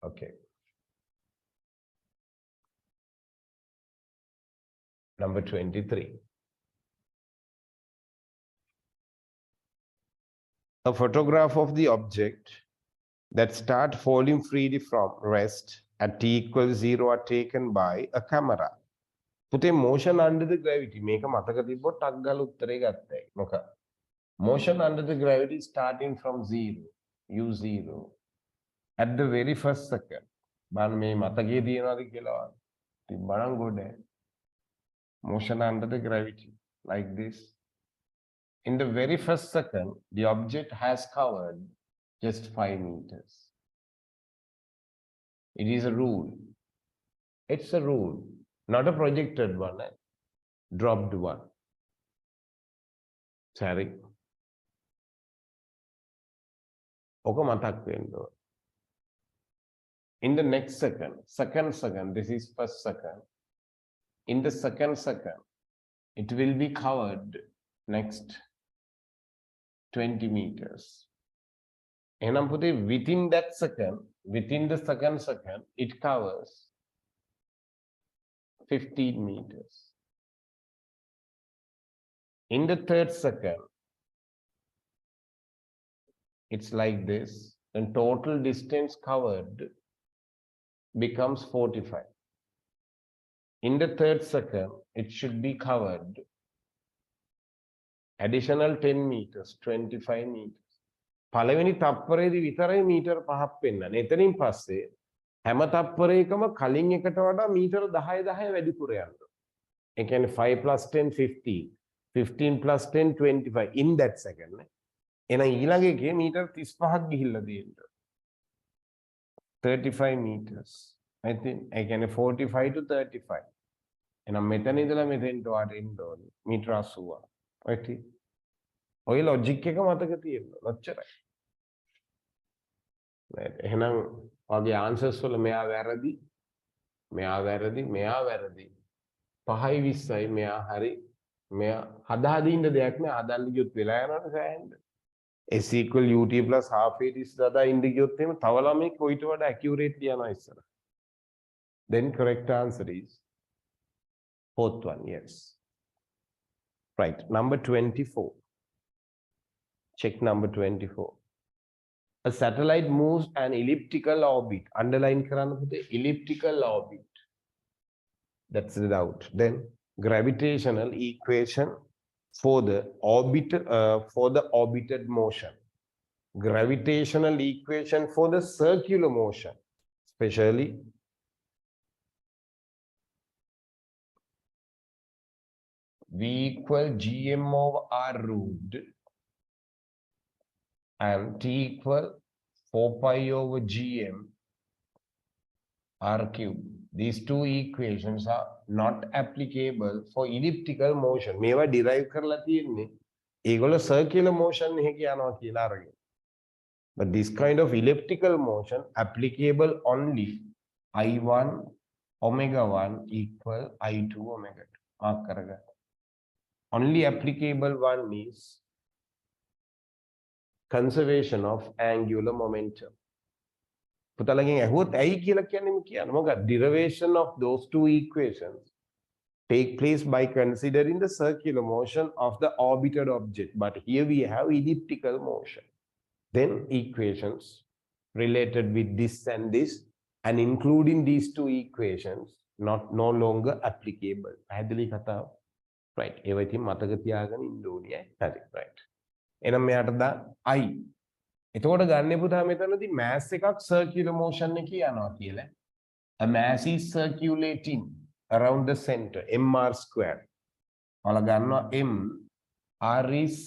Okay. Number 23. A photograph of the object that start falling freely from rest at t equals 0 are taken by a camera. පුතේ motion under the gravity මේක මතක තිබ්බොත් ටක් ගාලා උත්තරේ ගත්තයි. මොකක්ද? Motion under the gravity starting from 0 u0 at the very first second. බලන්න මේ මතකයේ තියනවාද කියලා තිබ්බනම් ගොඩ. Motion under the gravity like this. In the very first second, the object has covered just 5 meters. It is a rule. It's a rule, not a projected one, dropped one. Sorry. Okay, matak wendo. In the next second, this is first second. In the second, it will be covered next 20 meters. And within that second, within the second, it covers 15 meters. In the third second, it's like this. And total distance covered becomes 45. In the third second, it should be covered additional 10 meters, 25 meters. පළවෙනි තප්පරේදී විතරයි මීටර 5ක් පෙන්නන්නේ. එතනින් පස්සේ හැම තප්පරයකම කලින් එකට වඩා මීටර 10 10 වැඩිපුර යනවා. ඒ කියන්නේ 5 plus 10 15, 15 plus 10 25 in that second. එහෙනම් ඊළඟ එකේ මීටර 35ක් ගිහිල්ලා තියෙනවා. 35 meters. I think ඒ කියන්නේ 45 to 35. එහෙනම් මෙතන ඉඳලා මෙතෙන්ට වාට එන්න ඕනේ මීටර 80. right? ඔය ලොජික් එක මතක තියෙනවා. ඔච්චරයි. එහෙනම් ඔයගේ ආන්සර්ස් වල මෙයා වැරදි. මෙයා වැරදි. මෙයා වැරදි. 5යි 20යි මෙයා හරි. මෙයා හදාදින්න දෙයක් නෑ. හදන්න ගියොත් වෙලා යනවනේ සෑහෙන්න. S equal ut plus half a is දදා ඉන්න ගියොත් එහෙම තව ළමෙක් කොයිට වඩා accurately යනවා ඉස්සර. Then correct answer is fourth one. Yes. Right. Number 24. Check number 24. A satellite moves an elliptical orbit. Underline karana puthe elliptical orbit. That's the doubt. Then gravitational equation for the orbited motion. Gravitational equation for the circular motion, especially V equal gm over r root and t equal 4 pi over gm r cube. These two equations are not applicable for elliptical motion. මේවා derive කරලා තියෙන්නේ ඒගොල්ලෝ circular motion එකේ යනවා කියලා අරගෙන. But this kind of elliptical motion applicable only I1 omega 1 equal I2 omega 2. mark කරගන්න. Only applicable one is conservation of angular momentum. පුතලගෙන් ඇහුවොත් ඇයි කියලා කියන්නේ මොකක්ද? Derivation of those two equations take place by considering the circular motion of the orbited object. But here we have elliptical motion. Then equations related with this and this and including these two equations no longer applicable. පැහැදිලි කතාව. Right. ඒවා ඉතින් මතක තියාගෙන ඉන්න ඕනේ. හරි. Right. එහෙනම් මෙයාට දා I. එතකොට ගන්න පුතා මෙතනදී mass එකක් circular motion එකේ යනවා කියලා. A mass is circulating around the center, mr square. ඔයාලා ගන්නවා m, r is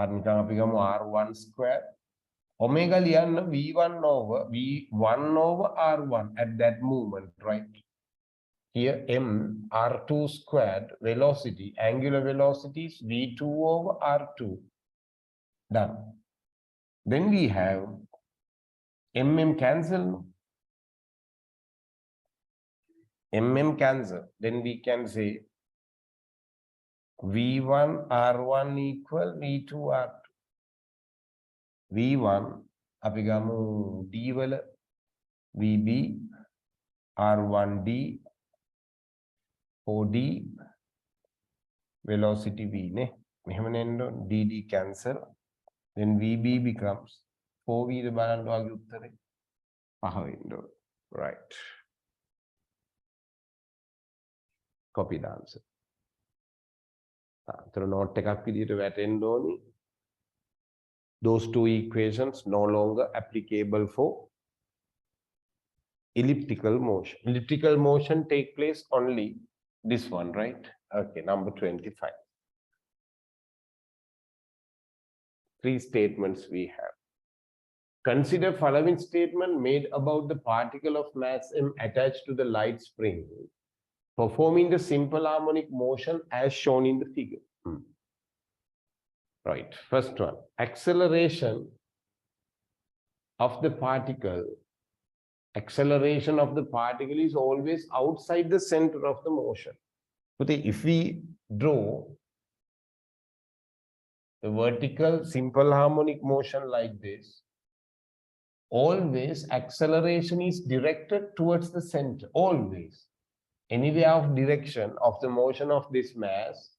r නිකන් අපි ගමු r1 square. Omega ලියන්න v1 over r1 at that moment, right? Here m r2 squared velocity, angular velocity is v2 over r2. Done. Then we have cancel. Cancel. Then we can say V1 R1 equal V2 R2. V1 අපි ගමු D වල VB R1D 4D velocity V නේ මෙහෙම නෙන්න DD cancel then VB becomes 4V ද බලන්න වගේ උත්තරේ 5 වෙන්න ඕන right copy the answer අතර note එකක් විදිහට වැටෙන්න ඕනි those two equations no longer applicable for elliptical motion. Elliptical motion take place only this one, right? Okay, number 25. 3 statements we have. Consider following statement made about the particle of mass m attached to the light spring performing the simple harmonic motion as shown in the figure. Right, first one, acceleration of the particle is always outside the center of the motion. But if we draw the vertical simple harmonic motion like this, always acceleration is directed towards the center, always. Anywhere of direction of the motion of this mass,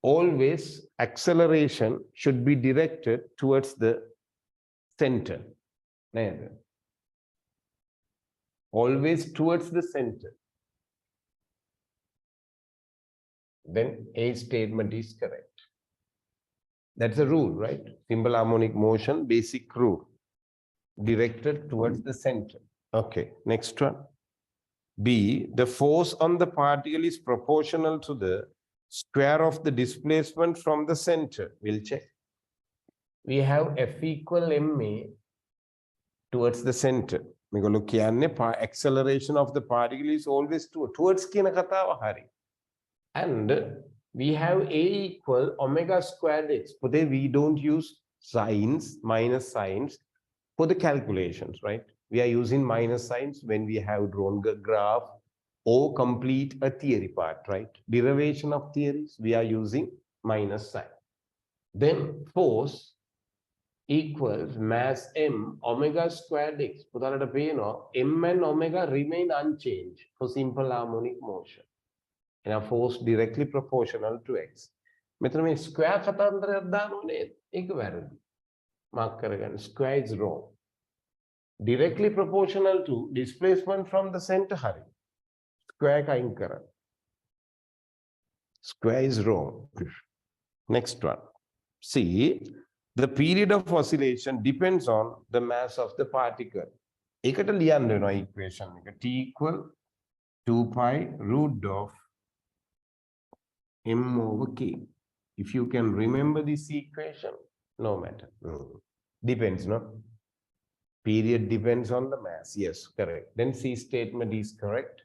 always acceleration should be directed towards the center. Always towards the center. Then A statement is correct. That's a rule, right? Simple harmonic motion, basic rule. Directed towards the center. Okay, next one. B, the force on the particle is proportional to the square of the displacement from the center. We'll check. We have F equal ma towards the center. Acceleration of the particle is always towards and we have A equal omega squared x. We don't use signs, minus signs for the calculations, right? We are using minus signs when we have drawn the graph or complete a theory part, right? Derivation of theories, we are using minus sign. Then force equals mass m omega squared x. M and omega remain unchanged for simple harmonic motion. And a force directly proportional to x. Metrame square square is wrong. Directly proportional to displacement from the center. Square Square is wrong. Next one. See, the period of oscillation depends on the mass of the particle. Equation T equal 2 pi root of m over k. If you can remember this equation, no matter. Depends, no? Period depends on the mass. Yes, correct. Then C statement is correct.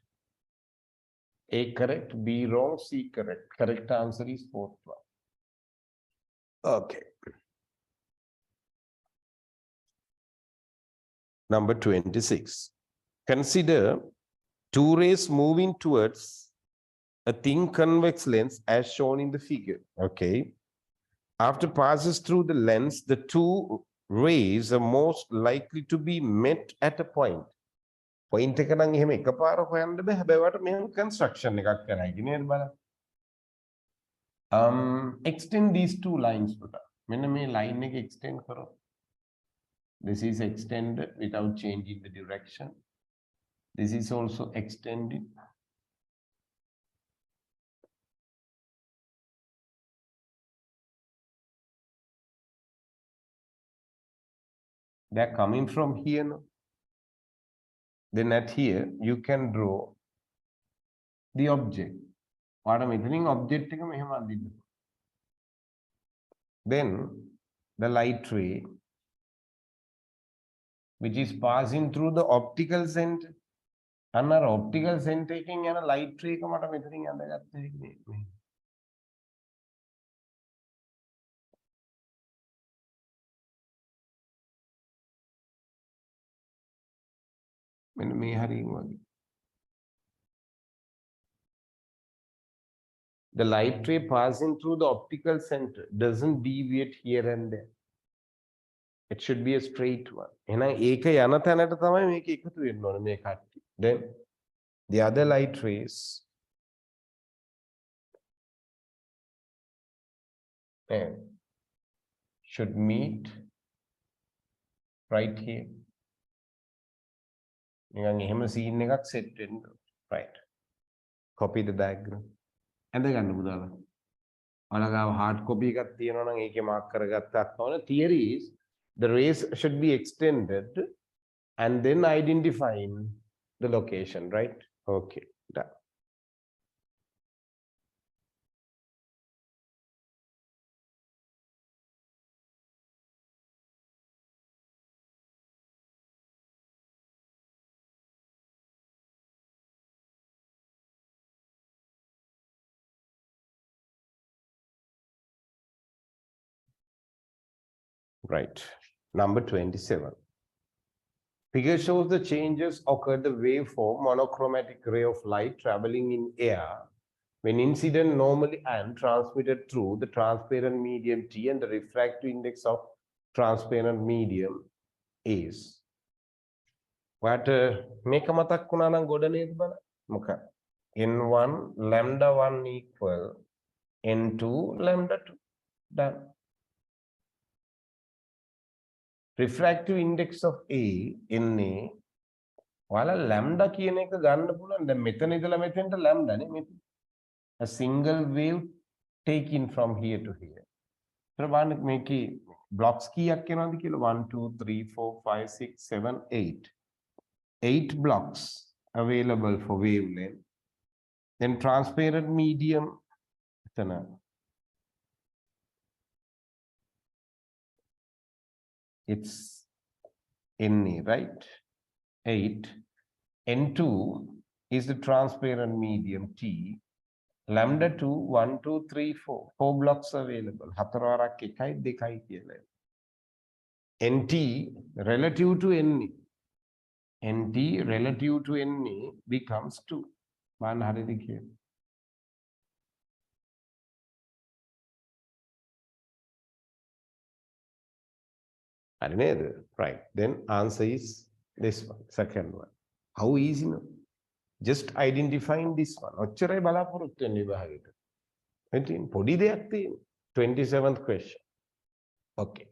A correct, B wrong, C correct. Correct answer is fourth one. Okay. Number 26. Consider two rays moving towards a thin convex lens as shown in the figure. Okay. After passes through the lens, the two rays are most likely to be met at a point. Point එක නම් එහෙම එකපාර හොයන්න බෑ හැබැයි වට මෙහෙම construction එකක් කරයි නේද බලන්න extend these two lines පුතා මෙන්න මේ line එක extend කරොත් this is extended without changing the direction this is also extended they're coming from here no? Then at here, you can draw the object. Object then the light ray, which is passing through the optical center. And our optical center taking a light ray. The light ray passing through the optical center doesn't deviate here and there. It should be a straight one. Then the other light rays should meet right here. Right. Copy the diagram. And then hard copy theory is the rays should be extended and then identifying the location, right? Okay, done. Right. Number 27. Figure shows the changes occur the waveform monochromatic ray of light traveling in air when incident normally and transmitted through the transparent medium T, and the refractive index of transparent medium is. What make a matak kunana godaned muka N1 lambda 1 equal N2 lambda 2. Done. Refractive index of A NA while lambda කියන එක ගන්න පුළුවන් දැන් මෙතන ඉඳලා මෙතෙන්ට lambda නේ මෙතන a single wave taken from here to here. So බලන්න මේකේ blocks කීයක් වෙනවද කියලා 1 2 3 4 5 6 7 8 8 blocks available for wavelength. Then transparent medium එතන it's NA, right? 8. N2 is the transparent medium T. Lambda 2, 1, 2, 3, 4. 4 blocks available. NT relative to NA. NT relative to NA becomes 2. Right. Then answer is this one, second one. How easy, no? Just identifying this one. 27th question. Okay.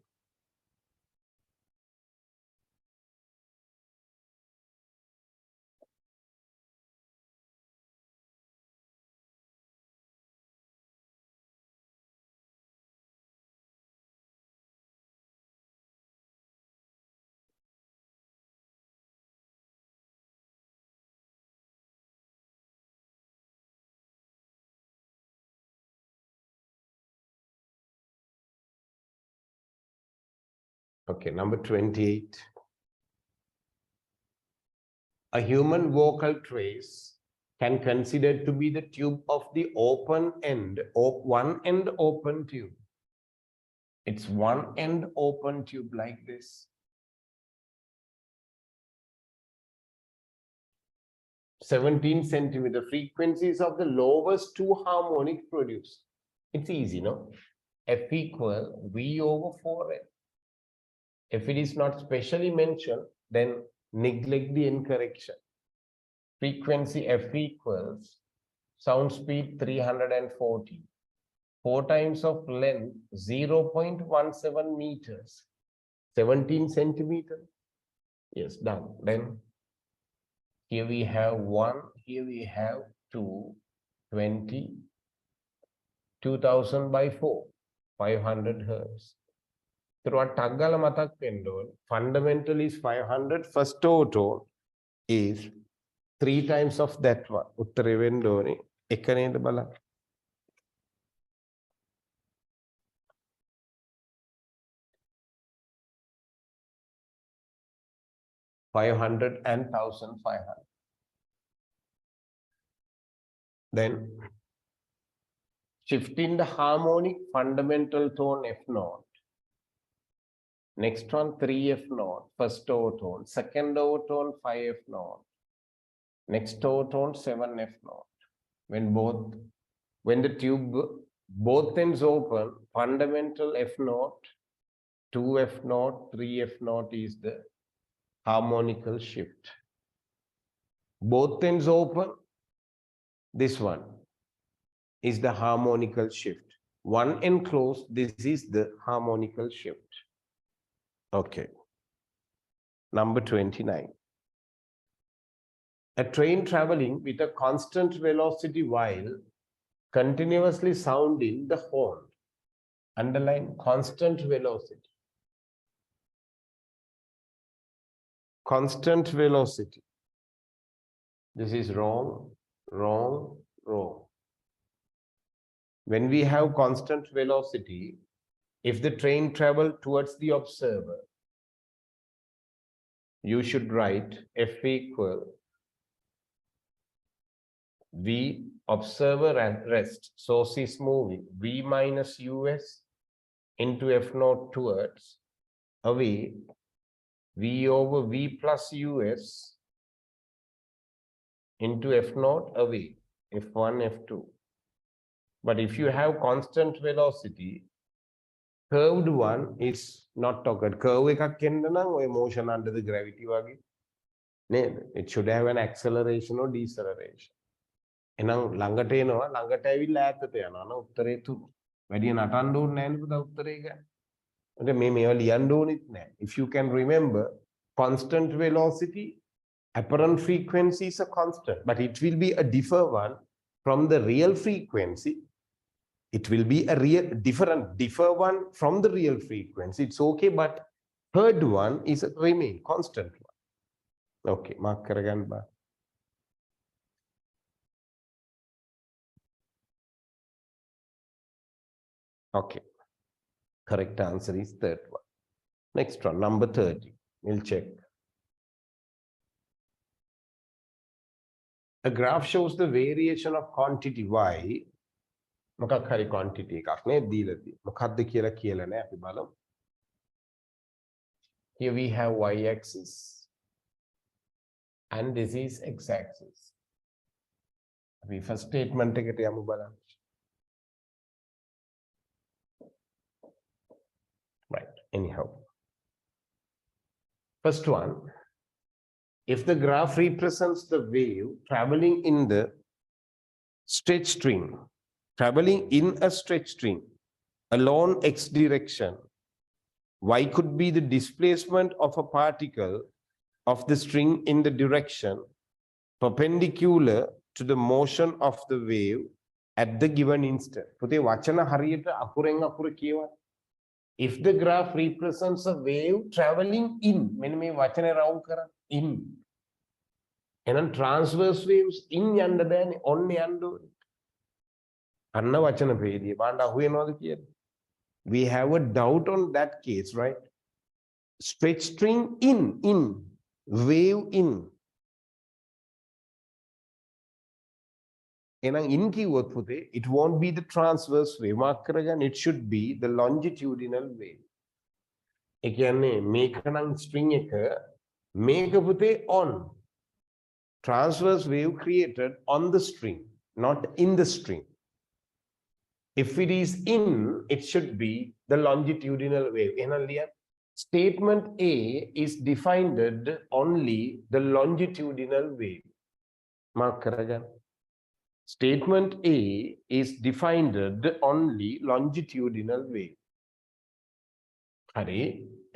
Okay, number 28. A human vocal trace can consider to be the tube of the open end, or one end open tube. It's one end open tube like this. 17 centimeter frequencies of the lowest two harmonics produced. It's easy, no? F equal V over 4N. If it is not specially mentioned, then neglect the incorrection. Frequency F equals sound speed 340. 4 times of length 0.17 meters. 17 centimeters. Yes, done. Then here we have 1, here we have 2, 20, 2000 by 4, 500 hertz. So what Tagala Matak Pendol, fundamental is 500, first tone is 3 times of that one. Uttarevendoni, ekane the bala. 500 and 1500. Then shifting the harmonic fundamental tone F0 Next one 3F naught, first overtone, second overtone 5F naught, next overtone 7F naught. When the tube both ends open, fundamental F naught, 2F naught, 3F naught is the harmonical shift. Both ends open, this one is the harmonical shift. One end closed, this is the harmonical shift. Okay. Number 29. A train traveling with a constant velocity while continuously sounding the horn. Underline constant velocity. Constant velocity. This is wrong, wrong, wrong. When we have constant velocity, if the train travels towards the observer, you should write F equal V observer at rest, source is moving, V minus US into F naught towards away, V over V plus US into F naught away, F1, F2. But if you have constant velocity, curved one is not occurred. Curve එකක් එන්න නම් ඔය motion under the gravity වගේ නේද? It should have an acceleration or deceleration. එහෙනම් ළඟට එනවා ළඟට ඇවිල්ලා ඈතට යනවා න උත්තරේ තුන. වැඩි නටන්න ඕනේ නැහැ නේ පුතා උත්තරේ ගන්න. ඒත් මේවා ලියන්න ඕනෙත් නැහැ. If you can remember, constant velocity, apparent frequency is a constant, but it will be a different one from the real frequency. It will be a differ one from the real frequency. It's okay, but third one is a remain constant one. Okay, mark කරගන්න බා. Okay, correct answer is third one. Next one, number 30. We'll check. A graph shows the variation of quantity y. මොකක් හරි quantity එකක් නේ දීලා තියෙන්නේ. මොකක්ද කියලා කියලා නෑ අපි බලමු. Here we have y axis and this is x axis. අපි first statement එකට යමු බලන්න. Right, anyhow. First one, if the graph represents the wave traveling in the stretch string, traveling in a stretch string along x direction, y could be the displacement of a particle of the string in the direction perpendicular to the motion of the wave at the given instant. පුතේ වචන හරියට අකුරෙන් අකුර කියවන්න. If the graph represents a wave traveling in, මෙන්න මේ වචනේ රවුම් කරන්න in. එහෙනම් transverse waves in යන්න බෑනේ, on යන්න ඕනේ. අන්න වචන ભેදිය බලන්න අහුවෙනවද කියලා. We have a doubt on that case, right? Stretch string in, wave in. එහෙනම් in කිව්වොත් පුතේ it won't be the transverse wave. mark කරගන්න, it should be the longitudinal wave. ඒ කියන්නේ මේක නම් string එක, මේක පුතේ on. Transverse wave created on the string, not in the string. If it is in, it should be the longitudinal wave. Statement A is defined only the longitudinal wave. Mark කරගන්න. Statement A is defined only longitudinal wave. හරි.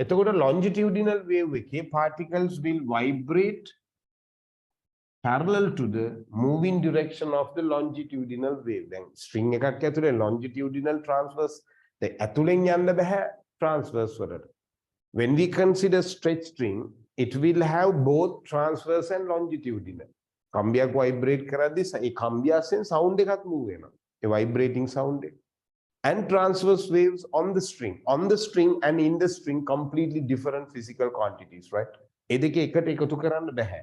එතකොට longitudinal wave එකේ particles will vibrate parallel to the moving direction of the longitudinal wave. Then string එකක් ඇතුලේ longitudinal transverse ඇතුලෙන් යන්න බෑ transverse වලට. When we consider stretch string, it will have both transverse and longitudinal. කම්බියක් vibrate කරද්දී ඒ කම්බියෙන් sound එකක් move වෙනවා. ඒ vibrating sound එක. And transverse waves on the string and in the string completely different physical quantities, right? ඒ දෙක එකට එකතු කරන්න බෑ.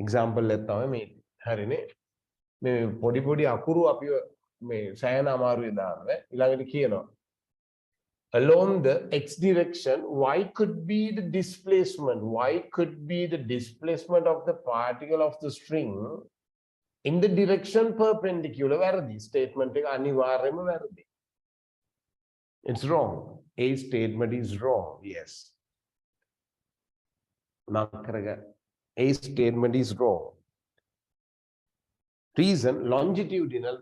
Example එකක් තමයි මේ. හරිනේ. මේ පොඩි පොඩි අකුරු අපි මේ සෑහෙන අමාරුවේ දානවා. ඊළඟට කියනවා along the x direction, y could be the displacement. Y could be the displacement of the particle of the string in the direction perpendicular. Varadi statement anivaryama varadi. It's wrong. A statement is wrong. Yes. A statement is wrong. Reason, longitudinal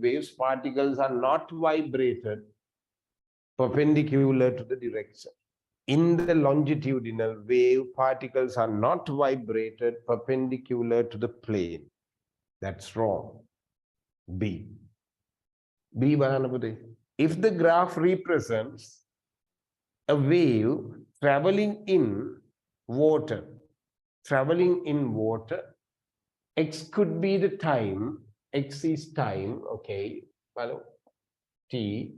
waves particles are not vibrated perpendicular to the direction. In the longitudinal wave, particles are not vibrated perpendicular to the plane. That's wrong. B. B. If the graph represents a wave traveling in water, x could be the time, x is time, okay, t,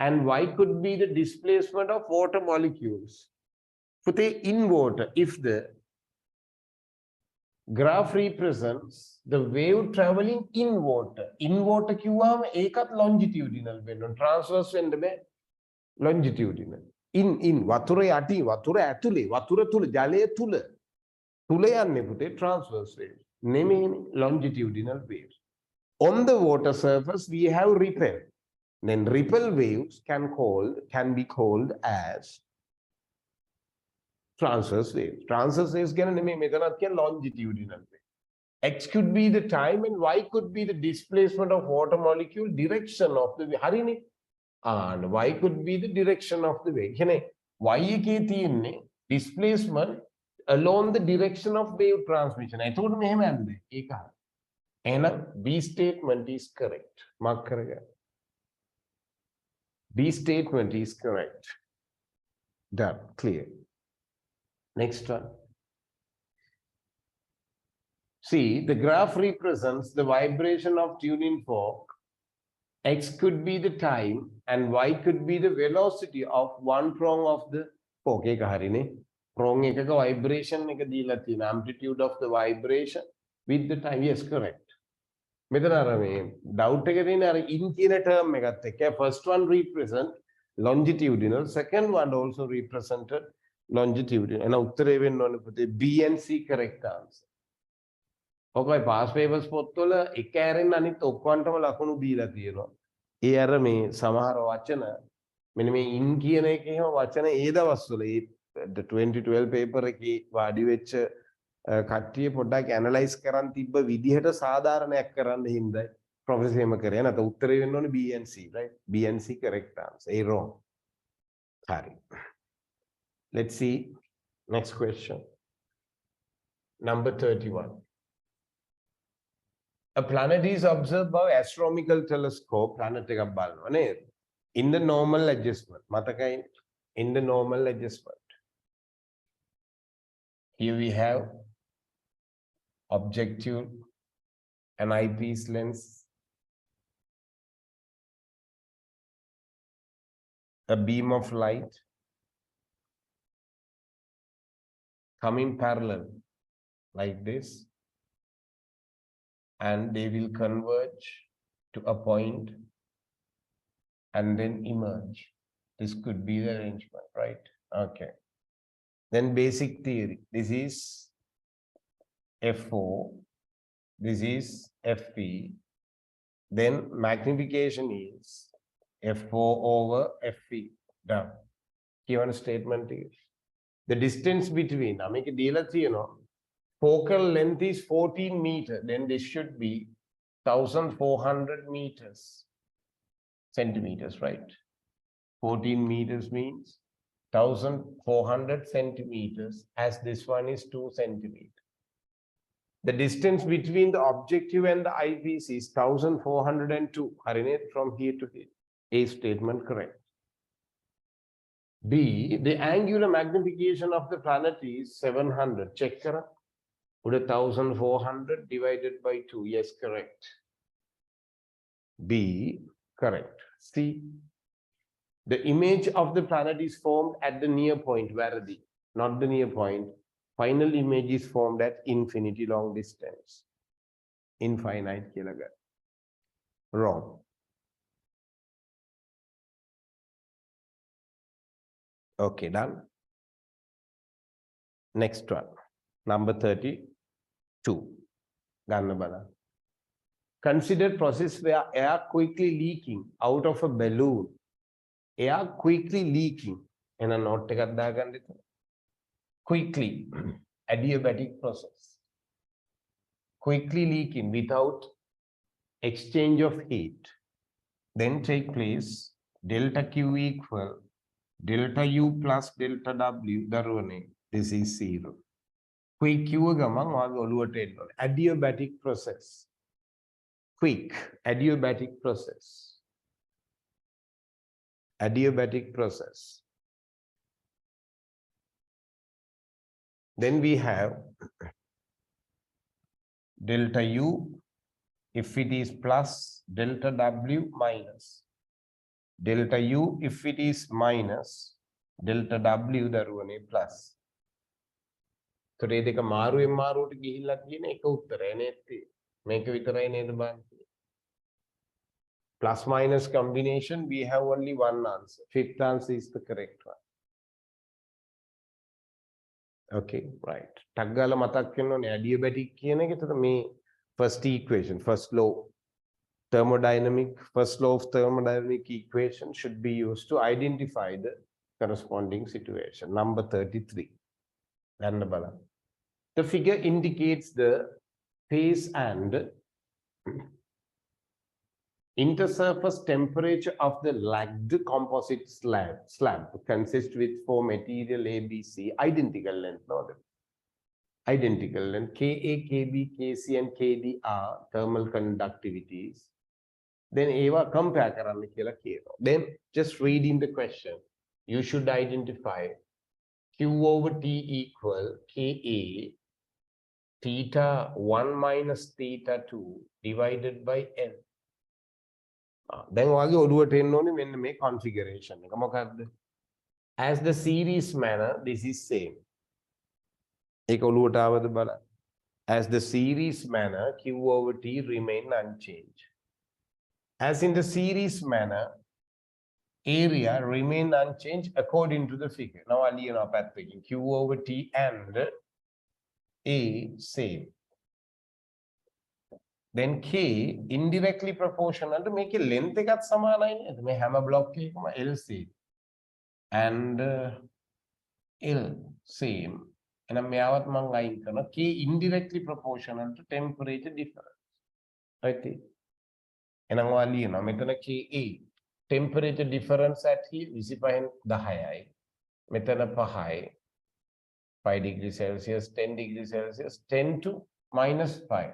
and y could be the displacement of water molecules. Put in water, if the graph represents the wave traveling in water කිව්වම ඒකත් longitudinal වෙනවා, transverse වෙන්න බෑ, longitudinal. In වතුර යටි, වතුර ඇතුලේ, වතුර තුල, ජලය තුල යන්නේ පුතේ transverse waves. නෙමෙයිනේ, longitudinal waves. On the water surface we have ripple. Then ripple waves can be called as transverse waves. Transverse waves ගැන නෙමෙයි මෙතනත් කියන්නේ longitudinal wave. X could be the time and y could be the displacement of water molecule direction of the wave. හරිනේ. And y could be the direction of the wave. කියන්නේ y එකේ තියෙන්නේ displacement along the direction of wave transmission. එතකොට මෙහෙම යන්නේ. ඒක හරි. එහෙනම් B statement is correct. mark කරගන්න. B statement is correct. Done. Clear. Next one. See, the graph represents the vibration of tuning fork. X could be the time and y could be the velocity of one prong of the fork. ඒක හරිනේ. Prong එකක vibration එක දීලා තියෙන amplitude of the vibration with the time. Yes, correct. මෙතන අර මේ doubt එක තියෙන අර in කියන term එකත් එක්ක. First one represent longitudinal, second one also represented longitudinal. එහෙනම් උත්තරේ වෙන්න ඕනේ පුතේ B and C correct answer. ඔකයි past papers පොත්වල එක ඇරෙන්න අනිත් ඔක්කොන්ටම ලකුණු දීලා තියෙනවා. ඒ අර මේ සමහර වචන මෙන්න මේ in කියන එකේ එහෙම වචන ඒ දවස්වල ඒ 2012 paper එකේ වාඩි වෙච්ච කට්ටිය පොඩ්ඩක් ඇනලයිස් කරන් තිබ්බ විදිහට සාධාරණයක් කරන්න හින්දායි ප්‍රොෆෙසර් එහෙම කරේ. නැත්නම් උත්තරේ වෙන්න ඕනේ B and C, right? B and C correct answer. A wrong. හරි. Let's see next question. Number 31. A planet is observed by astronomical telescope. Planet එකක් බලනවා නේද? In the normal adjustment. මතකයි? In the normal adjustment. Here we have objective, an eyepiece lens, a beam of light coming parallel like this, and they will converge to a point and then emerge. This could be the arrangement, right? Okay. Then basic theory. This is F4, this is FP. Then magnification is F4 over FP. Done. Given statement is the distance between, I make a deal at focal length is 14 meters, then this should be 1400 meters, centimeters, right? 14 meters means 1400 centimeters, as this one is 2 centimeters. The distance between the objective and the eyepiece is 1402. Harinate from here to here. A statement correct. B, the angular magnification of the planet is 700. Check kara. Put 1400 divided by 2. Yes, correct. B, correct. C, the image of the planet is formed at the near point. Varadi, not the near point. Final image is formed at infinity long distance. Infinite kilogram. Wrong. Okay, done. Next one, number 32. Ganna bala. Consider process where air quickly leaking out of a balloon. Air quickly leaking. In a note, quickly, adiabatic process. Quickly leaking without exchange of heat. Then take place delta Q equal delta U plus delta W. This is 0. Quick Q adiabatic process. Quick adiabatic process. Adiabatic process. Then we have delta U, if it is plus, delta W minus. Delta U, if it is minus, delta W plus. So they දෙක මාරුවෙන් මාරුවට ගිහිල්ලා තියෙන එක උත්තරය නේද? මේක විතරයි නේද බලන්න. Plus minus combination, we have only one answer. Fifth answer is the correct one. Okay, right. ටක් ගාලා මතක් වෙන්න ඕනේ adiabatic කියන එක. එතකොට මේ first equation, first law of thermodynamic equation should be used to identify the corresponding situation. Number 33. The figure indicates the phase and intersurface temperature of the lagged composite slab consists with 4 material A, B, C, identical length. Identical length Ka, Kb, Kc and Kd are thermal conductivities. Then Eva compare karanna kiyala kiyenawa. Then just reading the question, you should identify Q over T equal Ka theta 1 minus theta 2 divided by N. Then wage oduwata enna one menna me configuration එක මොකක්ද? As the series manner, this is same. ඒක ඔළුවට ආවද බලන්න. As the series manner, Q over T remain unchanged. As in the series manner, area remain unchanged according to the figure. Now I'll know path taking Q over T and A same. Then K indirectly proportional to make a length එකත් සමානයි නේද? මේ හැම block එකකම L same and L same. එහෙනම් මෙයාවත් මම අයින් කරනවා. K indirectly proportional to temperature difference. right? එහෙනම් ඔයා ලියනවා මෙතන Ka temperature difference at here 25න් 10යි. මෙතන 5යි. 5 degrees Celsius, 10 degrees Celsius, 10 to minus 5.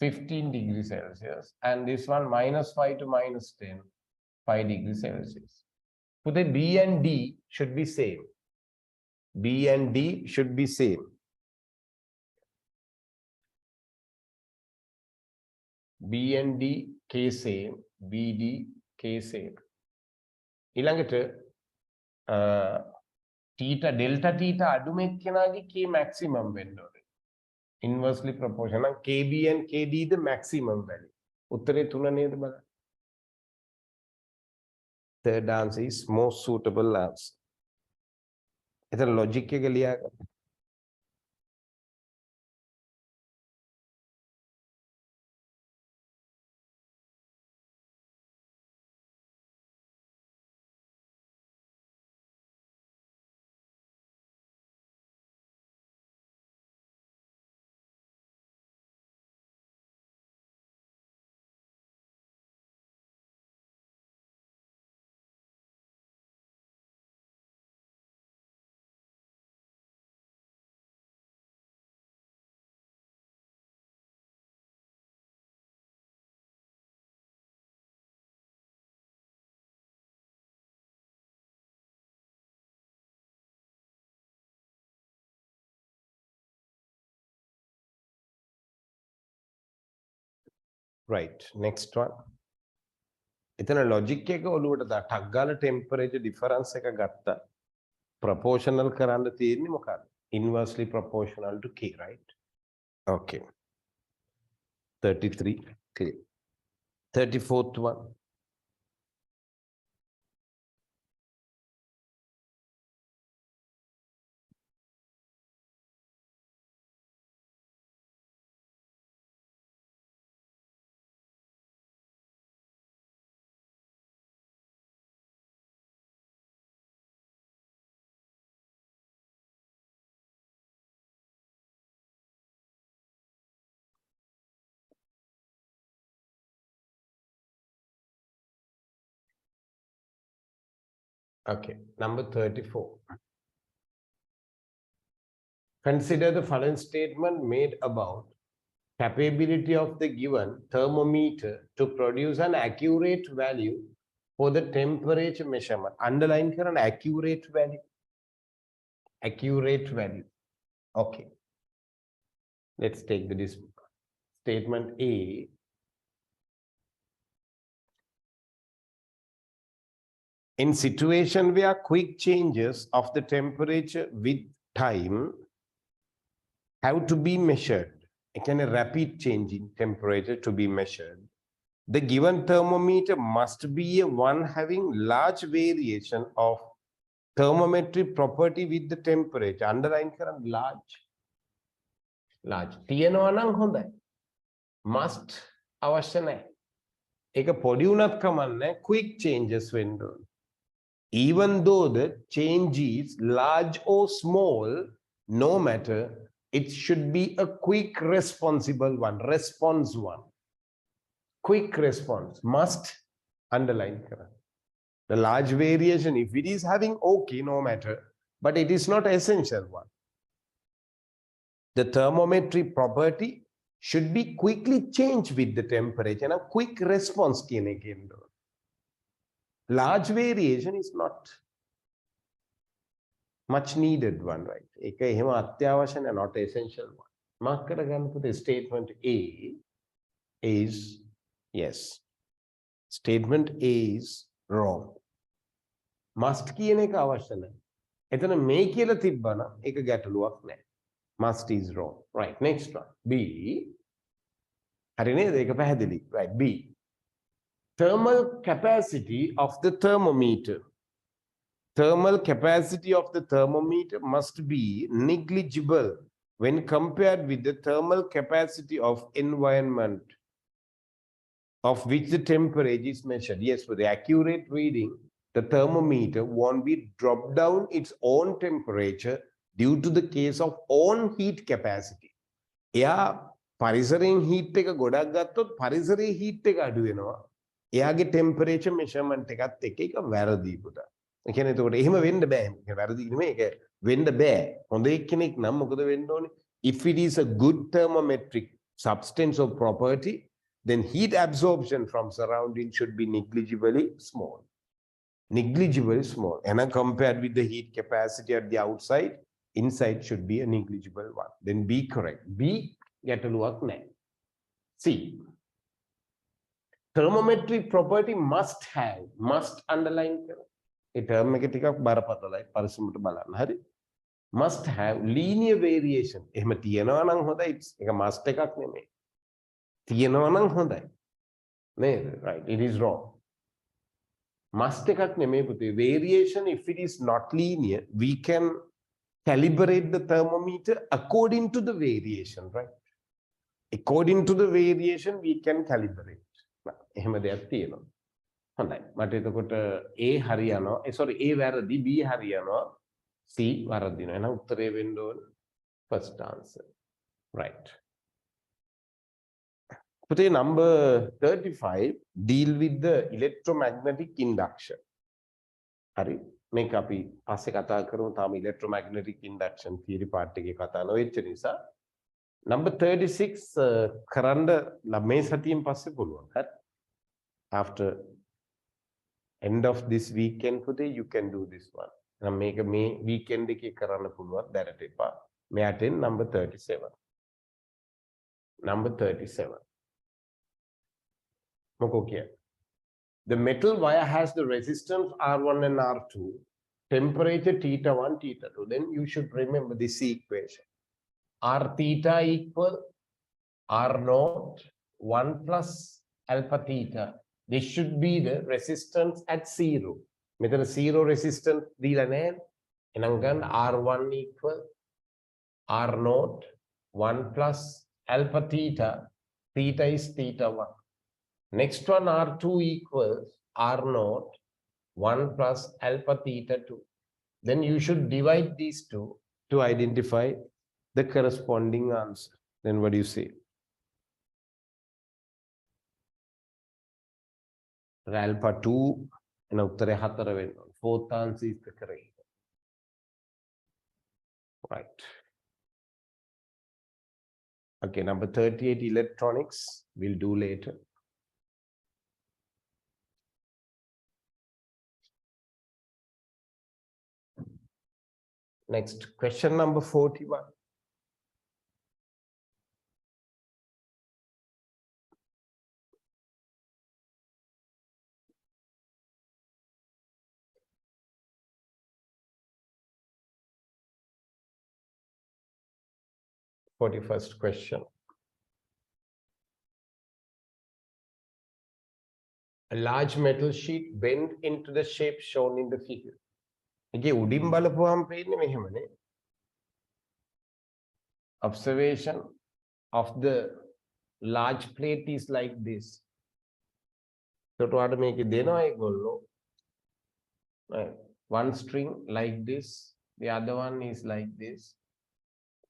15 degrees Celsius, and this one minus 5 to minus 10, 5 degrees Celsius. So the B and D should be same. B and D should be same. B and D K same, BD K same. ඊළඟට theta delta theta අඩුම එක්කෙනාගේ K maximum වෙන්න ඕනේ. Inversely proportional. KB and KD the maximum value. උත්තරේ 3 නේද බලන්න. Third answer is most suitable answer. එතන logic එක ලියා ගන්න. Right, next one. එතන logic එක ඔලුවට දා ටක් ගාලා temperature difference එක ගත්තා. Proportional කරන්න තියෙන්නේ මොකක්ද? Inversely proportional to K, right? Okay. 33 clear. 34th one. Okay, number 34. Consider the following statement made about capability of the given thermometer to produce an accurate value for the temperature measurement. Underline an accurate value. Accurate value. Okay. Let's take the statement A. In situation where quick changes of the temperature with time have to be measured, again a rapid change in temperature to be measured, the given thermometer must be a one having large variation of thermometric property with the temperature. Underline කරන්න large. Large. තියෙනවා නම් හොඳයි. Must අවශ්‍ය නැහැ. ඒක පොඩි වුණත් කමන්නේ quick changes වෙන්න ඕන. Even though the change is large or small, no matter, it should be a quick responsible one, response one. Quick response, must underline. The large variation, if it is having okay, no matter, but it is not essential one. The thermometric property should be quickly changed with the temperature and a quick response. Large variation is not much needed one, right? Eka ehema atyavashya and not essential one. Mark karagana the statement A is yes. Statement A is wrong. Must කියන එක අවශ්‍ය නැහැ. එතන මේ කියලා තිබ්බනම් ඒක ගැටලුවක් නැහැ. Must is wrong. Right, next one. B. හරි නේද? ඒක පැහැදිලි. Right, B. Thermal capacity of the thermometer. Thermal capacity of the thermometer must be negligible when compared with the thermal capacity of environment of which the temperature is measured. Yes, for the accurate reading, the thermometer won't be dropped down its own temperature due to the case of own heat capacity. එයා පරිසරයෙන් heat එක ගොඩක් ගත්තොත් පරිසරයේ heat එක අඩු වෙනවා. එයාගේ temperature measurement එකත් එක්ක ඒක වැරදි පුතා. ඒ කියන්නේ එතකොට එහෙම වෙන්න බෑ. ඒක වැරදි නෙමෙයි ඒක වෙන්න බෑ. හොඳ එක්කෙනෙක් නම් මොකද වෙන්න ඕනේ? If it is a good thermometric substance or property, then heat absorption from surrounding should be negligibly small. Negligibly small. And compared with the heat capacity at the outside, inside should be a negligible one. Then B correct. B ගැටලුවක් නැහැ. C. Thermometric property must have. Must underline කරන්න. ඒ term එක ටිකක් බරපතලයි. පරිස්සමට බලන්න. හරි? Must have linear variation. එහෙම තියනවා නම් හොඳයි. ඒක must එකක් නෙමෙයි. තියනවා නම් හොඳයි. නේද? Right. It is wrong. Must එකක් නෙමෙයි පුතේ. Variation, if it is not linear, we can calibrate the thermometer according to the variation, right? According to the variation, we can calibrate. එහෙම දෙයක් තියෙනවා. හොඳයි. මට එතකොට A හරියනවා. sorry, A වැරදි, B හරියනවා, C වරදිනවා. එහෙනම් උත්තරේ වෙන්න ඕන first answer. Right. Today, number 35 deal with the electromagnetic induction. Hari, මේක අපි පස්සේ කතා කරමු. තාම electromagnetic induction theory part එකේ කතා නොවෙච්ච නිසා. Number 36 කරන්න මේ සතියෙන් පස්සේ පුළුවන්. හරි. After end of this weekend today you can do this one. නම් මේක මේ weekend එකේ කරන්න පුළුවන් දැනට එපා. මෙයාට number 37. Number 37. The metal wire has the resistance R1 and R2, temperature θ1, θ2. Then you should remember this equation. R theta equal R naught 1 plus alpha theta. This should be the resistance at 0. මෙතන 0 resistance දීලා නැහැ. එහෙනම් ගන්න R1 equal R naught 1 plus alpha theta. Theta is θ1. Next one, R2 equals R naught 1 plus alpha θ2. Then you should divide these two to identify the corresponding answer. Then what do you say? Alpha 2 එන උත්තරේ 4 වෙන්න ඕනේ. Fourth answer is the correct. Right. Okay, number 38, electronics, we'll do later. Next, question number 41. First question. A large metal sheet bent into the shape shown in the figure. Again, උඩින් බලපුවාම පේන්නේ මෙහෙමනේ. Observation of the large plate is like this. So to add make it one string like this, the other one is like this.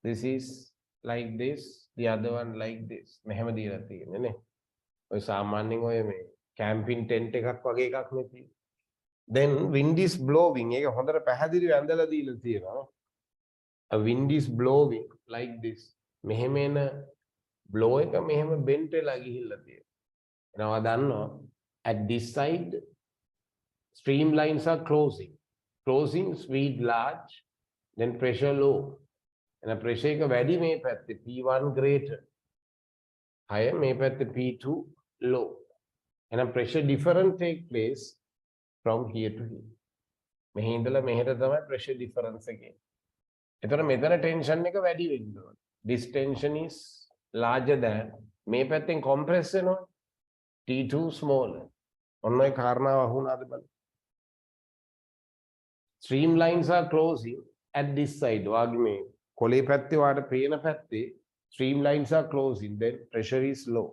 This is like this, the other one like this. මෙහෙම දීලා තියෙන්නේ නේ. ඔය සාමාන්‍යයෙන් ඔය මේ camping tent එකක් වගේ එකක් නේ තියෙන්නේ. Then wind is blowing. ඒක හොඳට පැහැදිලිව ඇඳලා දීලා තියෙනවා. A wind is blowing like this. මෙහෙම එන blow එක මෙහෙම bent වෙලා ගිහිල්ලා තියෙනවා. එනවා දන්නවා at this side streamlines are closing. Closing, speed large, then pressure low. And a pressure එක වැඩි මේ පැත්තේ P1 greater. Higher මේ පැත්තේ P2 low. And a pressure difference take place from here to here. මෙහි ඉඳලා මෙහෙට තමයි pressure difference එක. එතකොට මෙතන tension එක වැඩි වෙන්න ඕනේ. This tension is larger than මේ පැත්තෙන් compress වෙනවා. T2 smaller. ඔන්න ඔය කාරණාව අහුණාද බලන්න. Streamlines are closing at this side. වාගේ මේ කොලේ පැත්තේ වාට පේන පැත්තේ streamlines are closing, then pressure is low,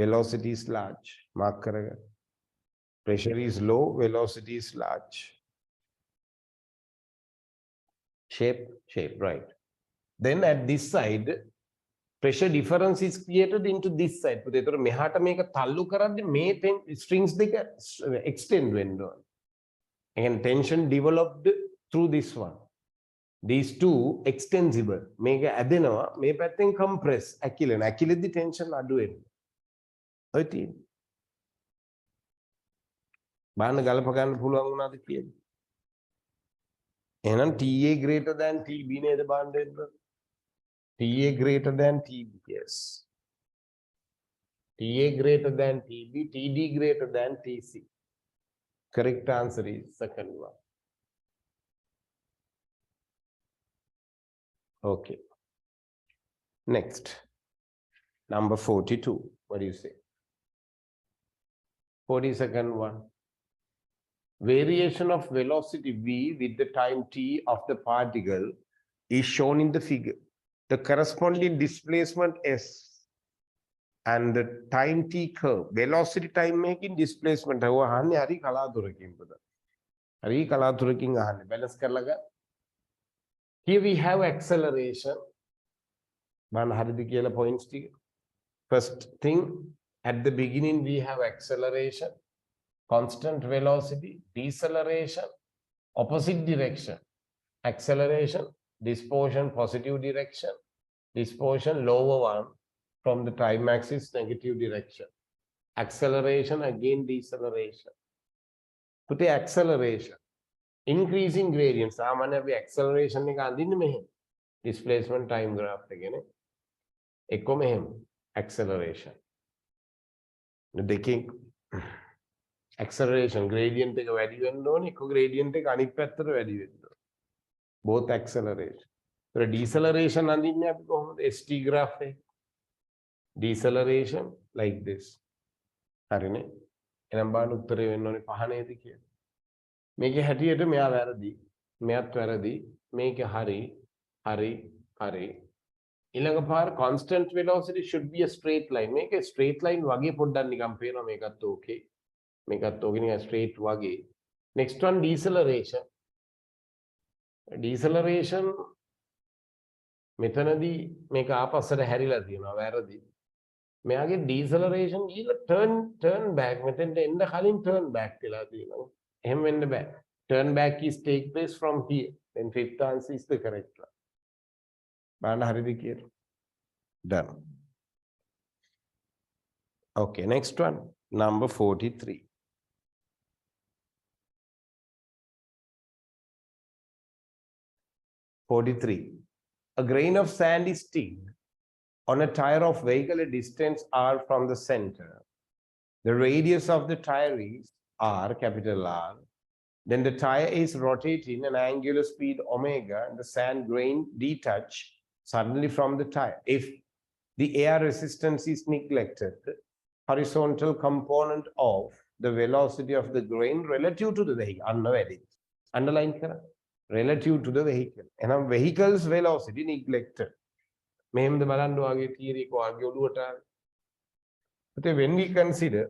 velocity is large. Mark කරගන්න. Pressure is low, velocity is large. Shape, right. Then at this side, pressure difference is created into this side. ඒතර මෙහාට මේක තල්ලු කරද්දී මේ strings දෙක extend වෙන්න ඕන. And tension developed through this one. These two extensible. මේක ඇදෙනවා මේ පැත්තෙන් compress ඇකිලෙන. ඇකිලෙද්දි tension අඩු වෙනවා. ඔය තියෙන්නේ. බාන්න ගලප ගන්න පුළුවන් වුණාද කියන්නේ. එහෙනම් TA greater than TB නේද බාන්න දෙන්න. TA greater than TB. Yes. TA greater than TB, TD greater than TC. Correct answer is second one. Okay. Next. Number 42. What do you say? 42nd one. Variation of velocity V with the time t of the particle is shown in the figure. The corresponding displacement S and the time t curve, velocity time making displacement. Hari kalaturakin balance karlaga. Here we have acceleration. Points. First thing, at the beginning we have acceleration, constant velocity, deceleration, opposite direction. Acceleration, this portion positive direction, this portion lower one from the time axis negative direction. Acceleration, again deceleration. Put the acceleration. Increasing gradient. Samanyavi acceleration එක අඳින්න මෙහෙම. Displacement time graph එකනේ. එක්ක මෙහෙම acceleration. දෙකෙන් acceleration gradient එක වැඩි වෙන්න ඕනේ. එක්ක gradient එක අනිත් පැත්තට වැඩි වෙන්න ඕනේ. Both acceleration. So deceleration අඳින්නේ අපි කොහොමද? ST graph එක. Deceleration like this. හරිනේ. එහෙනම් බලන්න උත්තරේ වෙන්න ඕනේ 5 නේද කියලා. මේකේ හැටියට මෙයා වැරදි. මෙයාත් වැරදි. මේක හරි. ඊළඟ පාර constant velocity should be a straight line. මේක straight line වගේ පොඩ්ඩක් නිකන් පේනවා. මේකත් okay. මේකත් okay නිකන් straight වගේ. Next one deceleration. Deceleration මෙතනදී මේක ආපස්සට හැරිලා තියෙනවා. වැරදි. මෙයාගේ deceleration ගිහලා turn back මෙතෙන්ට එන්න කලින් turn back වෙලා තියෙනවා. එහෙම වෙන්න බෑ. Turn back is take place from here. Then fifth answer is the correct one. බලන්න හරිද කියලා. Done. Okay, next one. Number 43. A grain of sand is sticked on a tire of vehicle a distance r from the center. The radius of the tire is r, capital R. Then the tire is rotating an angular speed omega and the sand grain detach suddenly from the tire. If the air resistance is neglected, the horizontal component of the velocity of the grain relative to the vehicle. Underline kara. Relative to the vehicle. And a vehicle's velocity neglected. මෙහෙමද බලන්න ඔයාගේ theory එක ඔයාගේ ඔළුවට ආවේ. But when we consider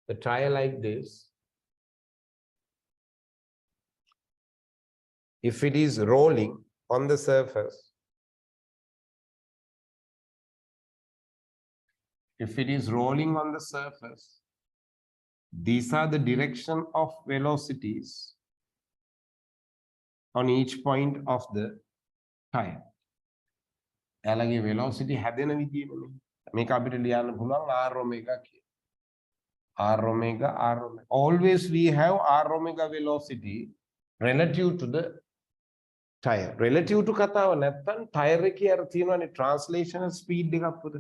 the tire like this, if it is rolling on the surface, these are the direction of velocities on each point of the tire. එයාලගේ velocity හැදෙන විදිහනේ මේ. මේක අපිට ලියන්න පුළුවන් r omega කියලා. R omega. Always we have r omega velocity relative to the tire. Relative to කතාව නැත්තම් tire එකේ අර තියෙනවානේ translational speed එකක් පොත.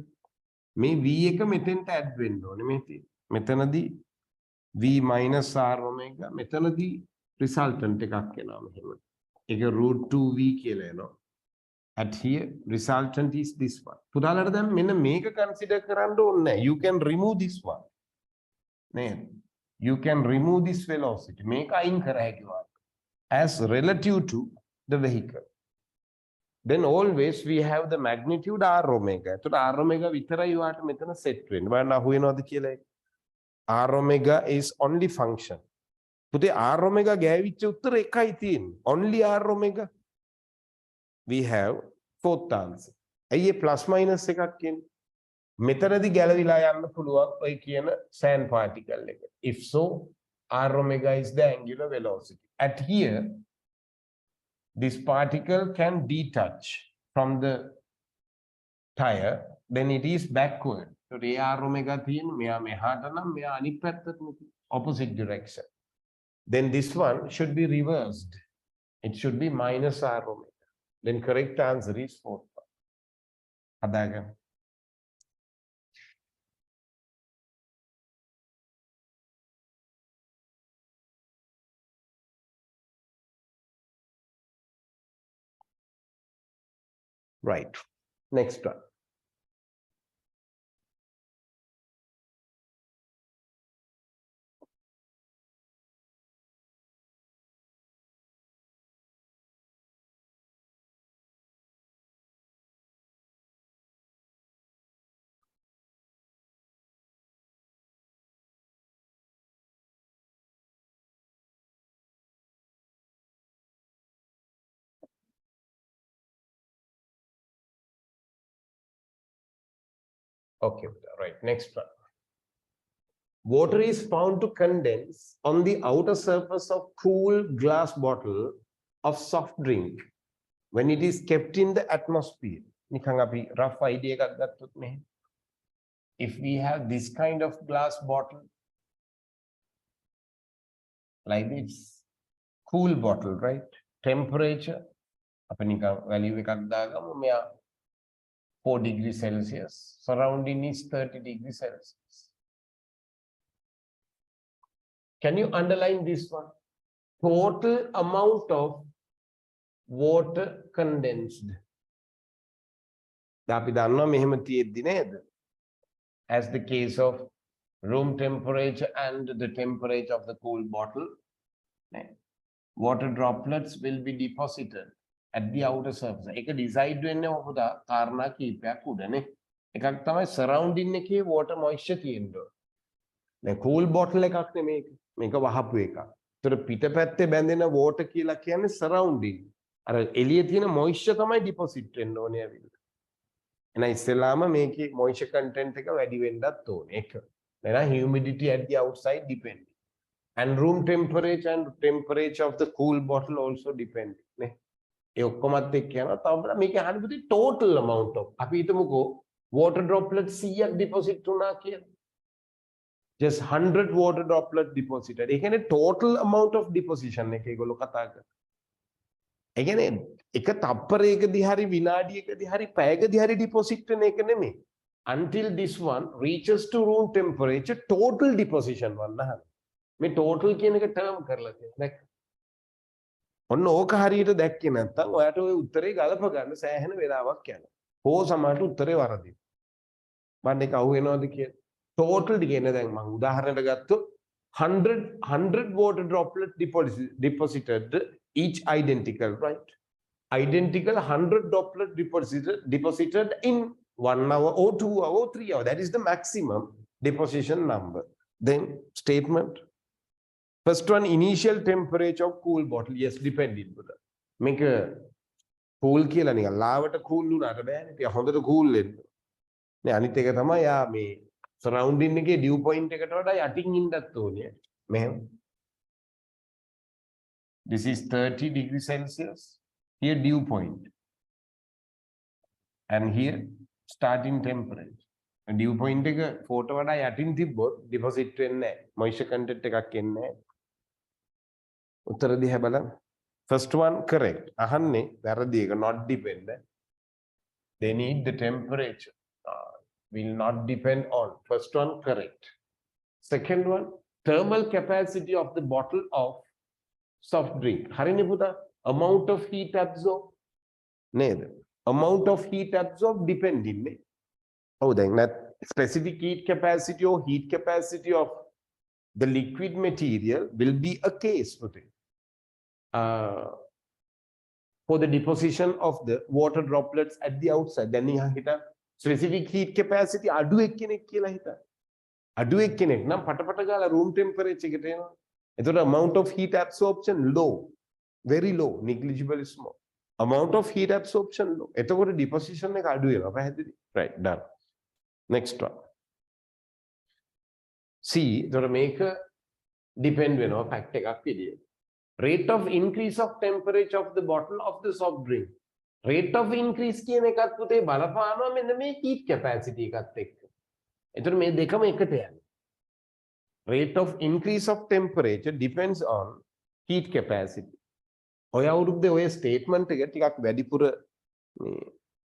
මේ v එක මෙතෙන්ට add වෙන්න ඕනේ මේ තියෙන්නේ. මෙතනදී v minus r omega මෙතනදී resultant එකක් එනවා මෙහෙම. ඒක √2v කියලා එනවා. At here, resultant is this one. පුතාලට දැන් මෙන්න මේක consider කරන්න ඕනේ නැහැ. You can remove this one. නේද? You can remove this velocity. මේක අයින් කර හැකි වාට. As relative to the vehicle. Then always we have the magnitude r omega. එතකොට r omega විතරයි වාට මෙතන set වෙන්නේ. බලන්න අහු වෙනවද කියලා ඒක. r omega is only function. පුතේ r omega ගෑවිච්ච උත්තර එකයි තියෙන්නේ. Only r omega. We have fourth answer. ඇයි plus minus එකක් කියන්නේ? මෙතනදී ගැලවිලා යන්න පුළුවන් ඔය කියන sand particle එක. If so, r omega is the angular velocity. At here, this particle can detach from the tire, then it is backward. So r omega තියෙන මෙයා මෙහාට නම් මෙයා අනිත් පැත්තට opposite direction. Then this one should be reversed. It should be minus r omega. Then correct answer is fourth one. Adaga. Right. Next one. Okay, right. Next one. Water is found to condense on the outer surface of cool glass bottle of soft drink when it is kept in the atmosphere. නිකන් අපි rough idea එකක් ගත්තොත් මෙහෙම. If we have this kind of glass bottle, like this cool bottle, right? Temperature, අපි නිකන් value එකක් දාගමු මෙයා 4 degrees Celsius. Surrounding is 30 degrees Celsius. Can you underline this one? Total amount of water condensed. අපි දන්නවා මෙහෙම තියෙද්දි නේද? As the case of room temperature and the temperature of the cool bottle, water droplets will be deposited at the outer surface. එක decide වෙන්නේ මොකද? කාරණා කීපයක් උඩනේ. එකක් තමයි surrounding එකේ water moisture තියෙන්න ඕන. දැන් cool bottle එකක් නෙමේක. මේක වහපු එකක්. ඒතර පිටපැත්තේ බැඳෙන water කියලා කියන්නේ surrounding. අර එළියේ තියෙන moisture තමයි deposit වෙන්න ඕනේ ඇවිල්ලා. එහෙනම් ඉස්සෙල්ලාම මේකේ moisture content එක වැඩි වෙන්නත් ඕනේ. ඒක. එහෙනම් humidity at the outside depend. And room temperature and temperature of the cool bottle also depend. නේ. ඒ ඔක්කොමත් එක්ක යනවා. තව මේකේ අහන්න පුතේ total amount of. අපි හිතමුකෝ water droplet 100ක් deposit වුණා කියලා. Just 100 water droplet deposited. ඒ කියන්නේ total amount of deposition එක ඒගොල්ලෝ කතා කරන්නේ. ඒ කියන්නේ එක තප්පරයකදී හරි විනාඩියකදී හරි පැයකදී හරි deposit වෙන එක නෙමෙයි. Until this one reaches to room temperature, total deposition වන්නහන. මේ total කියන එක term කරලා තියෙනවා. ඔන්න ඕක හරියට දැක්කේ නැත්නම් ඔයාට ওই උත්තරේ ගලප ගන්න සෑහෙන වෙලාවක් යනවා. හෝ සමහරට උත්තරේ වරදිනවා. මම ඒක අහු වෙනවද කියලා. total කියන්නේ දැන් මම උදාහරණයක් ගත්තොත් 100 water droplet deposited, each identical, right? Identical 100 droplet deposited in 1 hour or 2 hour or 3 hour. That is the maximum deposition number. Then statement. First one, initial temperature of cool bottle. Yes, depending. Make a cool කියලා නිකන් ලාවට cool වුණාට බෑනේ. ටික හොඳට cool වෙන්න. නේ අනිත් එක තමයි යා මේ surrounding එකේ dew point එකට වඩා යටින් ඉන්නත් ඕනේ. මෙහෙම. This is 30 degrees Celsius. Here dew point. And here starting temperature. Dew point එක 4ට වඩා යටින් තිබ්බොත් deposit වෙන්නේ නැහැ. Moisture content එකක් එන්නේ නැහැ. උත්තර දිහා බලන්න. First one correct. අහන්නේ වැරදි එක not dependent. They need the temperature. Will not depend on. First one correct. Second one, thermal capacity of the bottle of soft drink. හරිනේ පුතා. Amount of heat absorbed. නේද? Amount of heat absorbed depending නේ. Oh, then that specific heat capacity or heat capacity of the liquid material will be a case for it. For the deposition of the water droplets at the outside. Then you have specific heat capacity අඩු එක්කෙනෙක් කියලා හිතන්න. අඩු එක්කෙනෙක් නම් පටපට ගාලා room temperature එකට එනවා. එතකොට amount of heat absorption low, very low, negligible small. Amount of heat absorption low. එතකොට deposition එක අඩු වෙනවා. පැහැදිලි? Right, done. Next one. See, එතකොට මේක depend වෙනවා fact එකක් විදියට. Rate of increase of temperature of the bottle of the soft drink. Rate of increase කියන එකත් පුතේ බලපානවා මෙන්න මේ heat capacity එකත් එක්ක. එතකොට මේ දෙකම එකට යනවා. Rate of increase of temperature depends on heat capacity. ඔය අවුරුද්දේ ඔය statement එක ටිකක් වැඩිපුර මේ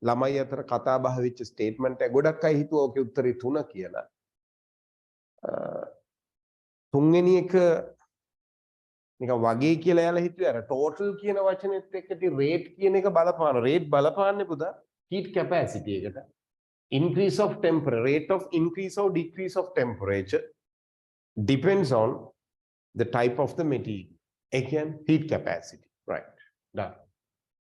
ළමයි අතර කතා බහ වෙච්ච statement එක. ගොඩක් අය හිතුවා ඔකේ උත්තරේ 3 කියලා. තුන්වෙනි එක නිකන් වගේ කියලා යාලා හිතුවේ අර total කියන වචනේත් එක්ක rate කියන එක බලපාන. rate බලපාන්නේ පුතා heat capacity එකට. Increase of temperature, rate of increase or decrease of temperature depends on the type of the material. Again, heat capacity. Right. Done.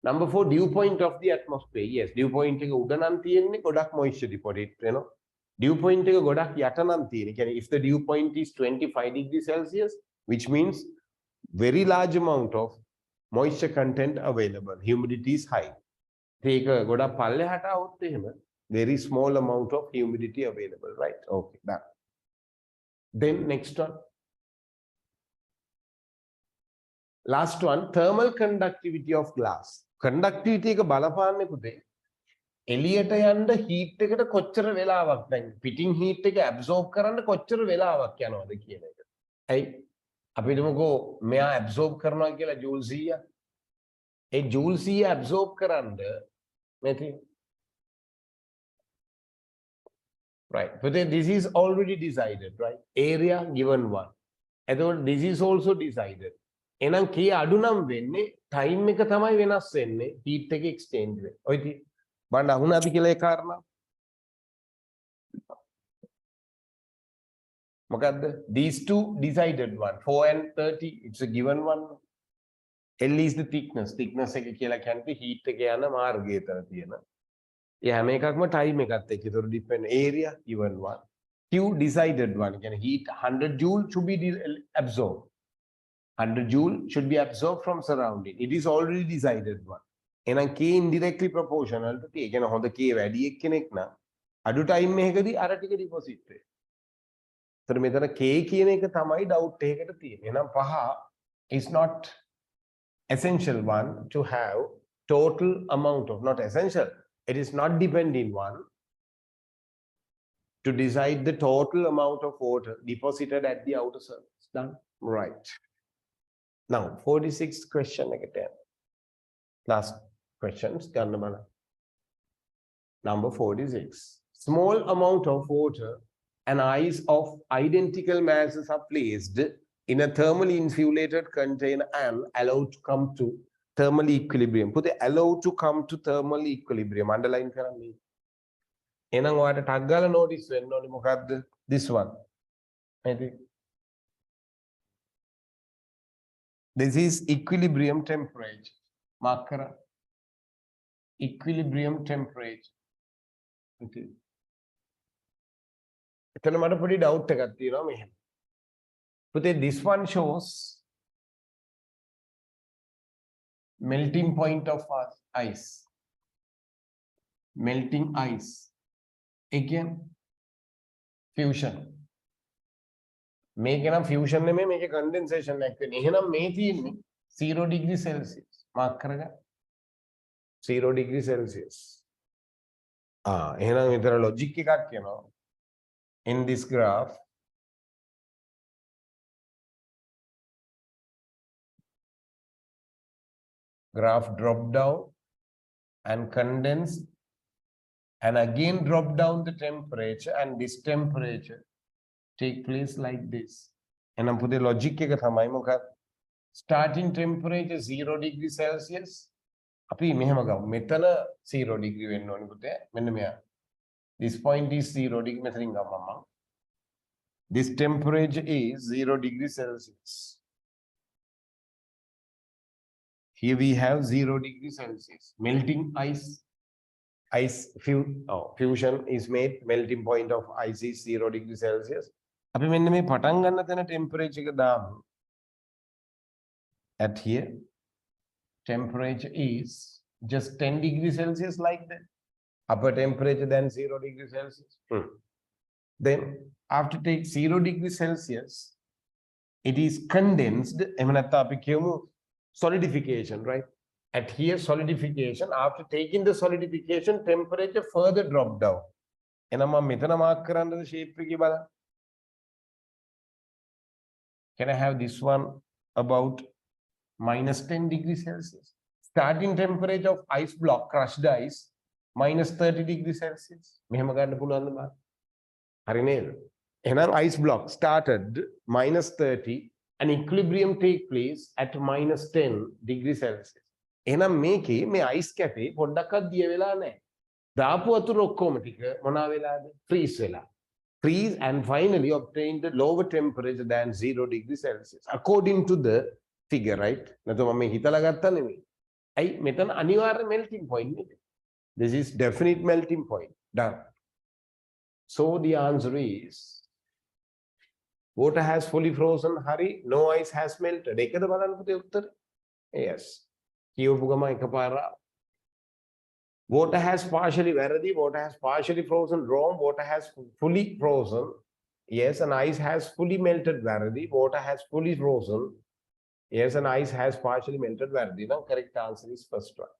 Number 4, dew point of the atmosphere. Yes, dew point එක උඩ නම් තියෙන්නේ ගොඩක් moisture deposit වෙනවා. Dew point එක ගොඩක් යට නම් තියෙන්නේ. කියන්නේ if the dew point is 25 degrees Celsius, which means very large amount of moisture content available. Humidity is high. ඒක ගොඩක් පල්ලෙහාට આવොත් එහෙම very small amount of humidity available, right? Okay, done. Then next one. Last one, thermal conductivity of glass. Conductivity එක බලපාන්නේ පුතේ එළියට යන්න heat එකට කොච්චර වෙලාවක් දැන් පිටින් heat එක absorb කරන්න කොච්චර වෙලාවක් යනවද කියන එක. ඇයි අපි හිතමුකෝ මෙයා absorb කරනවා කියලා joule 100. ඒ joule 100 absorb කරන්න මේ තියෙන right, but then this is already decided, right? Area given one. එතකොට this is also decided. එහෙනම් කී අඩු නම් වෙන්නේ time එක තමයි වෙනස් වෙන්නේ heat එක exchange වෙන්නේ. ඔය ඉතින් බලන්න අහුණාද කියලා ඒ කාරණා. මොකද්ද? These two decided one. 4 and 30, it's a given one. L is the thickness. Thickness එක කියලා කියන්නේ heat එක යන මාර්ගය තර තියෙන. ඒ හැම එකක්ම time එකත් එක්ක ඒතර depend area given one. Q decided one. කියන්නේ heat 100 joule should be absorbed. 100 joule should be absorbed from surrounding. It is already decided one. එහෙනම් K indirectly proportional to T. ඒ කියන්නේ හොඳ K වැඩි එක්කෙනෙක් නම් අඩු ටයිම් එකකදී අර ටික ඩිපොසිට් වෙයි. ඒතර මෙතන K කියන එක තමයි ඩවුට් එකකට තියෙන්නේ. එහෙනම් 5 is not essential one to have total amount of, not essential, it is not dependent one to decide the total amount of water deposited at the outer surface. Done. Right. Now 46th question again. Last questions. Number 46. Small amount of water and ice of identical masses are placed in a thermally insulated container and allowed to come to thermal equilibrium. Put the allowed to come to thermal equilibrium. Underline කරන්න. එහෙනම් ඔයාලට tag ගාලා notice වෙන්න ඕනේ මොකද්ද? This one. This is equilibrium temperature. Mark kara. Equilibrium temperature. Okay. එතන මට පොඩි doubt එකක් තියෙනවා මෙහෙම. පුතේ this one shows melting point of ice. Melting ice. Again fusion. මේක නම් fusion නෙමෙයි මේක condensation එකක් වෙන්නේ. එහෙනම් මේ තියෙන්නේ 0 degree Celsius. මාක් කරගන්න. 0 degree Celsius. එහෙනම් විතර logic එකක් කියනවා. In this graph drop down and condense and again drop down the temperature, and this temperature take place like this. And put the logic එක තමයි මොකක්ද? Starting temperature 0 degree Celsius. අපි මෙහෙම ගමු. මෙතන 0 degree වෙන්න ඕනේ පුතේ. මෙන්න මෙයා. This point is 0 degree. මෙතනින් ගමු මම. This temperature is 0 degree Celsius. Here we have 0 degree Celsius. Melting ice. Fusion is made. Melting point of ice is 0 degree Celsius. අපි මෙන්න මේ පටන් ගන්න තැන temperature එක දාමු. At here temperature is just 10 degrees Celsius like that. Upper temperature than 0 degrees Celsius. Then after take 0 degrees Celsius, it is condensed. Solidification, right? At here solidification. After taking the solidification, temperature further drop down. And මෙතන mark කරන්න the shape එකේ බලන්න. Can I have this one about minus 10 degrees Celsius? Starting temperature of ice block, crushed ice, minus 30 degrees Celsius. මෙහෙම ගන්න පුළුවන්ද බා? හරි නේද? එහෙනම් ice block started minus 30 and equilibrium take place at minus 10 degrees Celsius. එහෙනම් මේකේ මේ ice කැපේ පොඩ්ඩක්වත් දිය වෙලා නැහැ. දාපු වතුර ඔක්කොම ටික මොනවා වෙලාද? freeze වෙලා. Freeze and finally obtain the lower temperature than 0 degrees Celsius according to the figure, right? නැත්නම් මම හිතලා ගත්තා නෙමෙයි. ඇයි මෙතන අනිවාර්ය melting point නේ. This is definite melting point. Done. So the answer is water has fully frozen. Hari, no ice has melted. එකද බලන්න පුතේ උත්තර? Yes. කියවපු ගම එකපාරා. Water has partially වැරදි. Water has partially frozen. Wrong. Water has fully frozen. Yes, and ice has fully melted. වැරදි. Water has fully frozen. Yes, and ice has partially melted. වැරදි. Now correct answer is first one.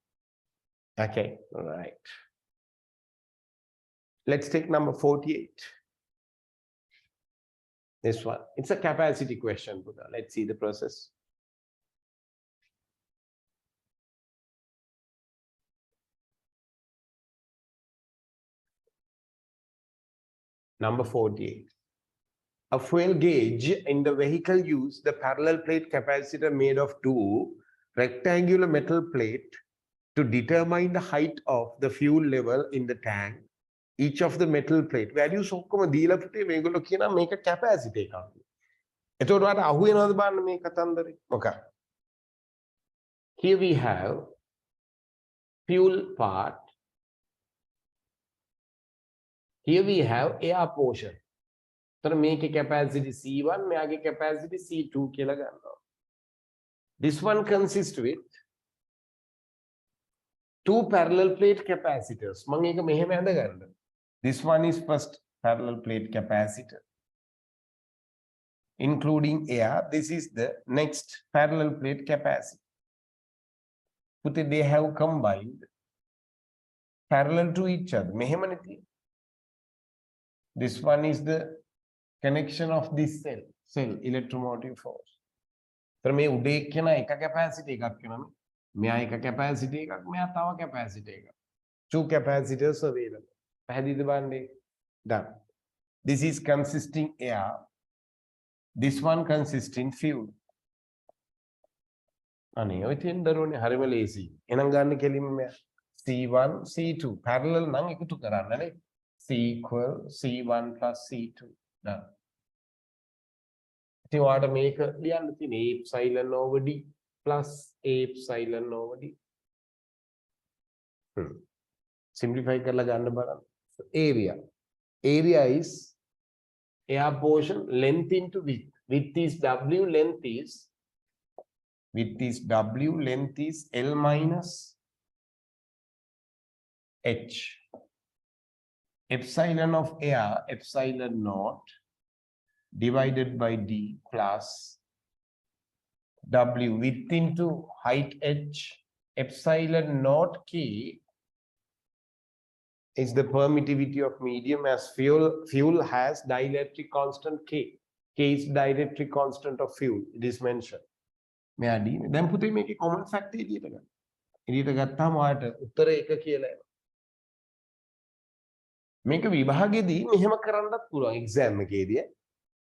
Okay, all right. Let's take number 48. This one. It's a capacity question, Buddha. Let's see the process. Number 48. A fuel gauge in the vehicle used the parallel plate capacitor made of two rectangular metal plates to determine the height of the fuel level in the tank. Each of the metal plate values ඔක්කොම දීලා පුතේ මේගොල්ලෝ කියනවා මේක capacity එකක්. එතකොට ඔයාලට අහු වෙනවද බලන්න මේ කතන්දරේ? මොකක්ද? Here we have fuel part. Here we have air portion. So make a capacity C1, make a capacity C2 කියලා ගන්නවා. This one consists with two parallel plate capacitors. This one is first parallel plate capacitor, including air. This is the next parallel plate capacitor. They have combined parallel to each other. This one is the connection of this cell electromotive force. So මේ උඩේ කියන එක capacity එකක් වෙනම මෙයා එක capacity එකක් මෙයා තව capacity එකක්. Two capacitors available. පැහැදිලිද බලන්න? Done. This is consisting air. This one consisting fuel. අනේ ඔය තියෙන දරුවනේ හරිම ලේසි. එහෙනම් ගන්න කෙලින්ම මෙයා C1 C2 parallel නම් එකතු කරන්න නේ. C equal C1 plus C2. Done. So what make a epsilon over D plus epsilon over D. Simplify karla janna balan. So area. Area is air portion, length into width. Width is W, length is L minus H. Epsilon of air, epsilon naught divided by D plus W, width into height H, epsilon naught K is the permittivity of medium as fuel has dielectric constant K. K is dielectric constant of fuel. It is mentioned. Then put make a common factor. Make a vibhagedi mehema karanda pura exam ekediya.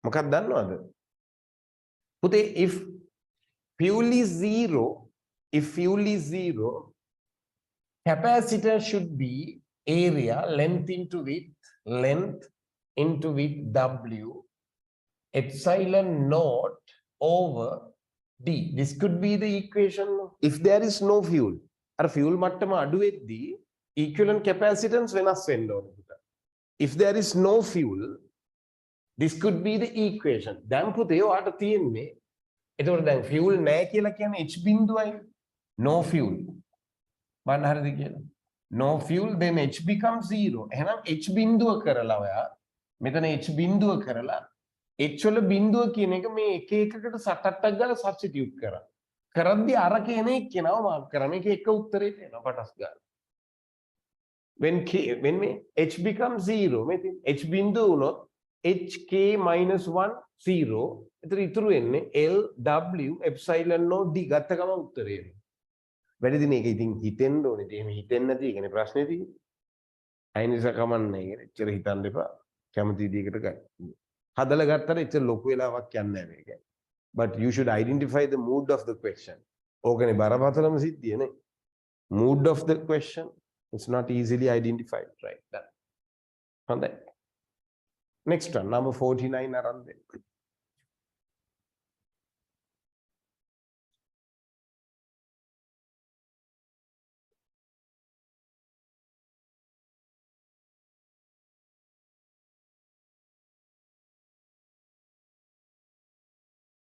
මොකක්ද දන්නවද? පුතේ if fuel is zero, capacitor should be area length into width W epsilon naught over D. This could be the equation if there is no fuel. අර fuel මට්ටම අඩු වෙද්දී equivalent capacitance වෙනස් වෙන්න ඕනේ පුතා. If there is no fuel, this could be the equation. දැන් පුතේ ඔයාට තියෙන්නේ එතකොට දැන් fuel නැහැ කියලා කියන්නේ h බිඳුවයි. No fuel. බලන්න හරිද කියලා? No fuel then h becomes 0. එහෙනම් h බිඳුව කරලා ඔයා මෙතන h බිඳුව කරලා h වල බිඳුව කියන එක මේ එක එකකට සටට්ටක් ගාලා සබ්ස්ටිටියුට් කරා. කරද්දී අර කියන එක කියනවා මාක් කරා. මේක එක උත්තරේට එනවා පටස් ගන්න. When h becomes 0 මෙතන h බිඳුව වුණොත් HK minus 1 0 ඉතුරු වෙන්නේ LW epsilon naught D ගත්ත ගම උත්තරේ එනවා. වැඩිද මේක ඉතින් හිතෙන්න ඕනේ. එහෙම හිතෙන්නේ නැති එකනේ ප්‍රශ්නේ තියෙන්නේ. අය නිසා කමන්නේ නැහැ. එච්චර හිතන්න එපා. කැමති විදිහකට ගන්න. හදලා ගත්තට එච්චර ලොකු වෙලාවක් යන්නේ නැහැ මේක. But you should identify the mood of the question. ඕකනේ බරපතලම සිද්ධිය නේ. Mood of the question is not easily identified, right? Done. හොඳයි. Next one, number 49 around there.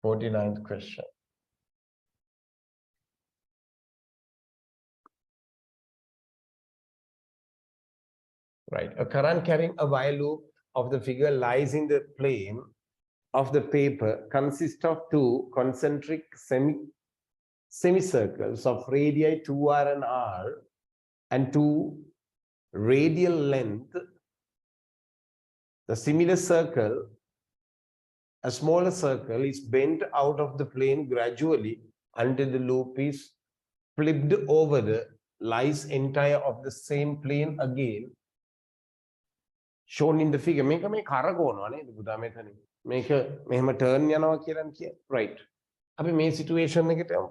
Forty-ninth question. Right, a current carrying a while loop of the figure lies in the plane of the paper consists of two concentric semicircles of radii 2r and r and two radial length. The similar circle, a smaller circle, is bent out of the plane gradually until the loop is flipped over the lies entire of the same plane again. Shown in the figure. Make a කරකවනවා නේද පුතා මෙතන. මේක මෙහෙම turn යනවා කියලා කිය. Right. අපි මේ situation එකට යමු.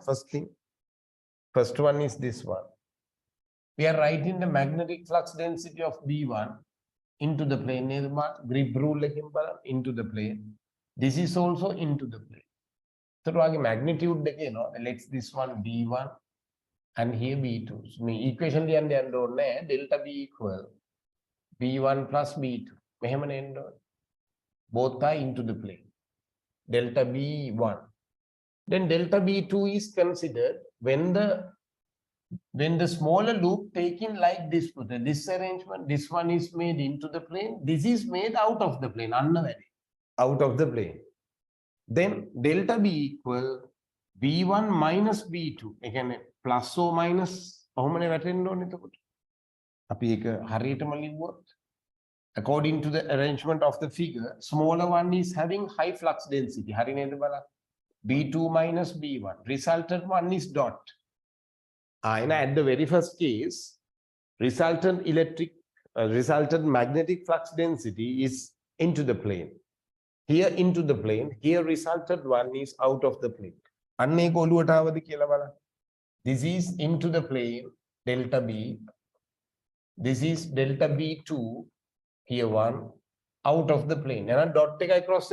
First one is this one. We are writing the magnetic flux density of B1 into the plane. නේද මා grip rule එකෙන් බලන්න into the plane. This is also into the plane. So ඔයාගේ magnitude එක එනවා. Let's this one B1 and here B2. So මේ equation ලියන්න යන්න ඕනේ නැහැ. Delta B equal B1 plus B2. Both are into the plane. Delta B1. Then delta B2 is considered when the When the smaller loop taken like this, this arrangement, this one is made into the plane, this is made out of the plane, out of the plane. Then delta B equal B1 minus B2. Again, plus or minus, how many වැටෙන්න ඕනේ එතකොට? අපි ඒක හරියටම ලිව්වොත් according to the arrangement of the figure, smaller one is having high flux density. හරි නේද බලන්න? B2 minus B1. Resultant one is dot. And at the very first case, resultant magnetic flux density is into the plane. Here into the plane, here resultant one is out of the plane. This is into the plane, delta B. This is delta B2, here one, out of the plane. And dot cross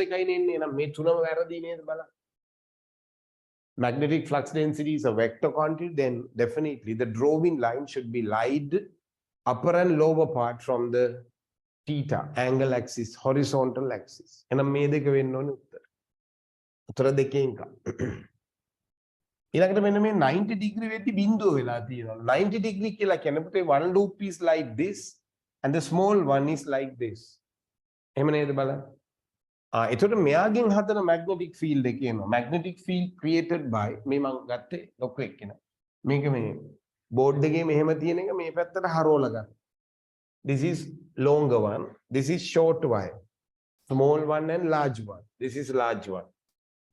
magnetic flux density is a vector quantity, then definitely the drawing line should be laid upper and lower part from the theta angle axis, horizontal axis. And මේ දෙක වෙන්න ඕනේ උත්තර දෙකෙන් එක. ඊළඟට මෙන්න මේ 90 degree වෙද්දි බිඳුව වෙලා තියෙනවා. 90 degree කියලා කියන්නේ පුතේ one loop is like this and the small one is like this. එහෙම නේද බලන්න. එතකොට මෙයාගෙන් හදන magnetic field එක එනවා. Magnetic field created by මේ මම ගත්තේ ලොකු එක්කෙන. මේක මේ බෝඩ් එකේ මෙහෙම තියෙන එක මේ පැත්තට හරවලා ගන්න. This is longer one, this is short wire. Small one and large one. This is large one.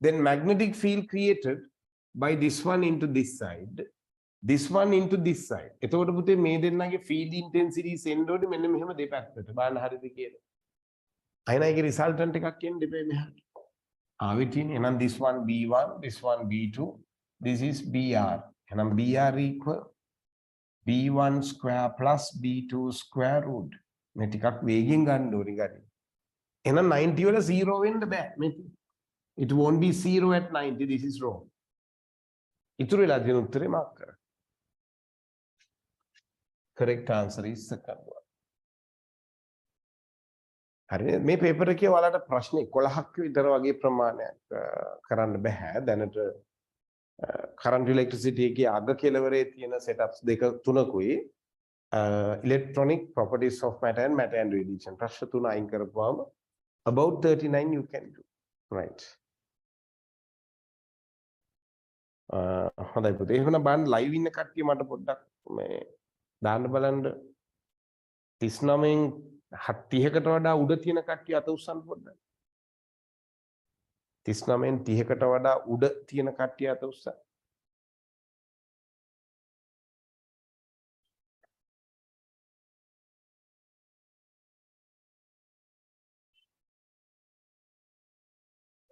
Then magnetic field created by this one into this side, this one into this side. එතකොට පුතේ මේ දෙන්නගේ field intensity එන්න ඕනේ මෙන්න මෙහෙම දෙපැත්තට. බලන්න හරියද කියලා. අයනයිගේ resultant එකක් එන්න දෙපේ මෙහාට. ආවිතින් එහෙනම් this one B1, this one B2, this is BR. එහෙනම් BR equal B1 square plus B2 square root. මේ ටිකක් වේගෙන් ගන්න ඕනි ගන්න. එහෙනම් 90 වල 0 වෙන්න බෑ. It won't be 0 at 90. This is wrong. ඉතුරු වෙලා තියෙන උත්තරේ මාක් කරන්න. Correct answer is second one. හරි මේ පේපර් එකේ ඔයාලට ප්‍රශ්න 11ක් විතර වගේ ප්‍රමාණයක් කරන්න බෑ. දැනට current electricity එකේ අග කෙලවරේ තියෙන setups දෙක තුනකුයි electronic properties of matter and radiation. ප්‍රශ්න තුන අයින් කරපුවාම about 39 you can do. Right. හොඳයි පුතේ. එහෙනම් බලන්න live ඉන්න කට්ටිය මට පොඩ්ඩක් මේ දාන්න බලන්න 39න් 30කට වඩා උඩ තියෙන කට්ටිය අත උස්සන්න පොඩ්ඩක්. 39න් 30කට වඩා උඩ තියෙන කට්ටිය අත උස්සන්න.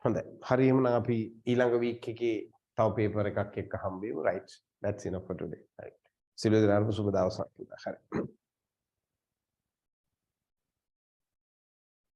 හොඳයි. හරි එහෙනම් අපි ඊළඟ වීක් එකේ තව පේපර් එකක් එක්ක හම්බෙමු. Right. That's enough for today. Right. සියලු දෙනාටම සුබ දවසක්. හරි.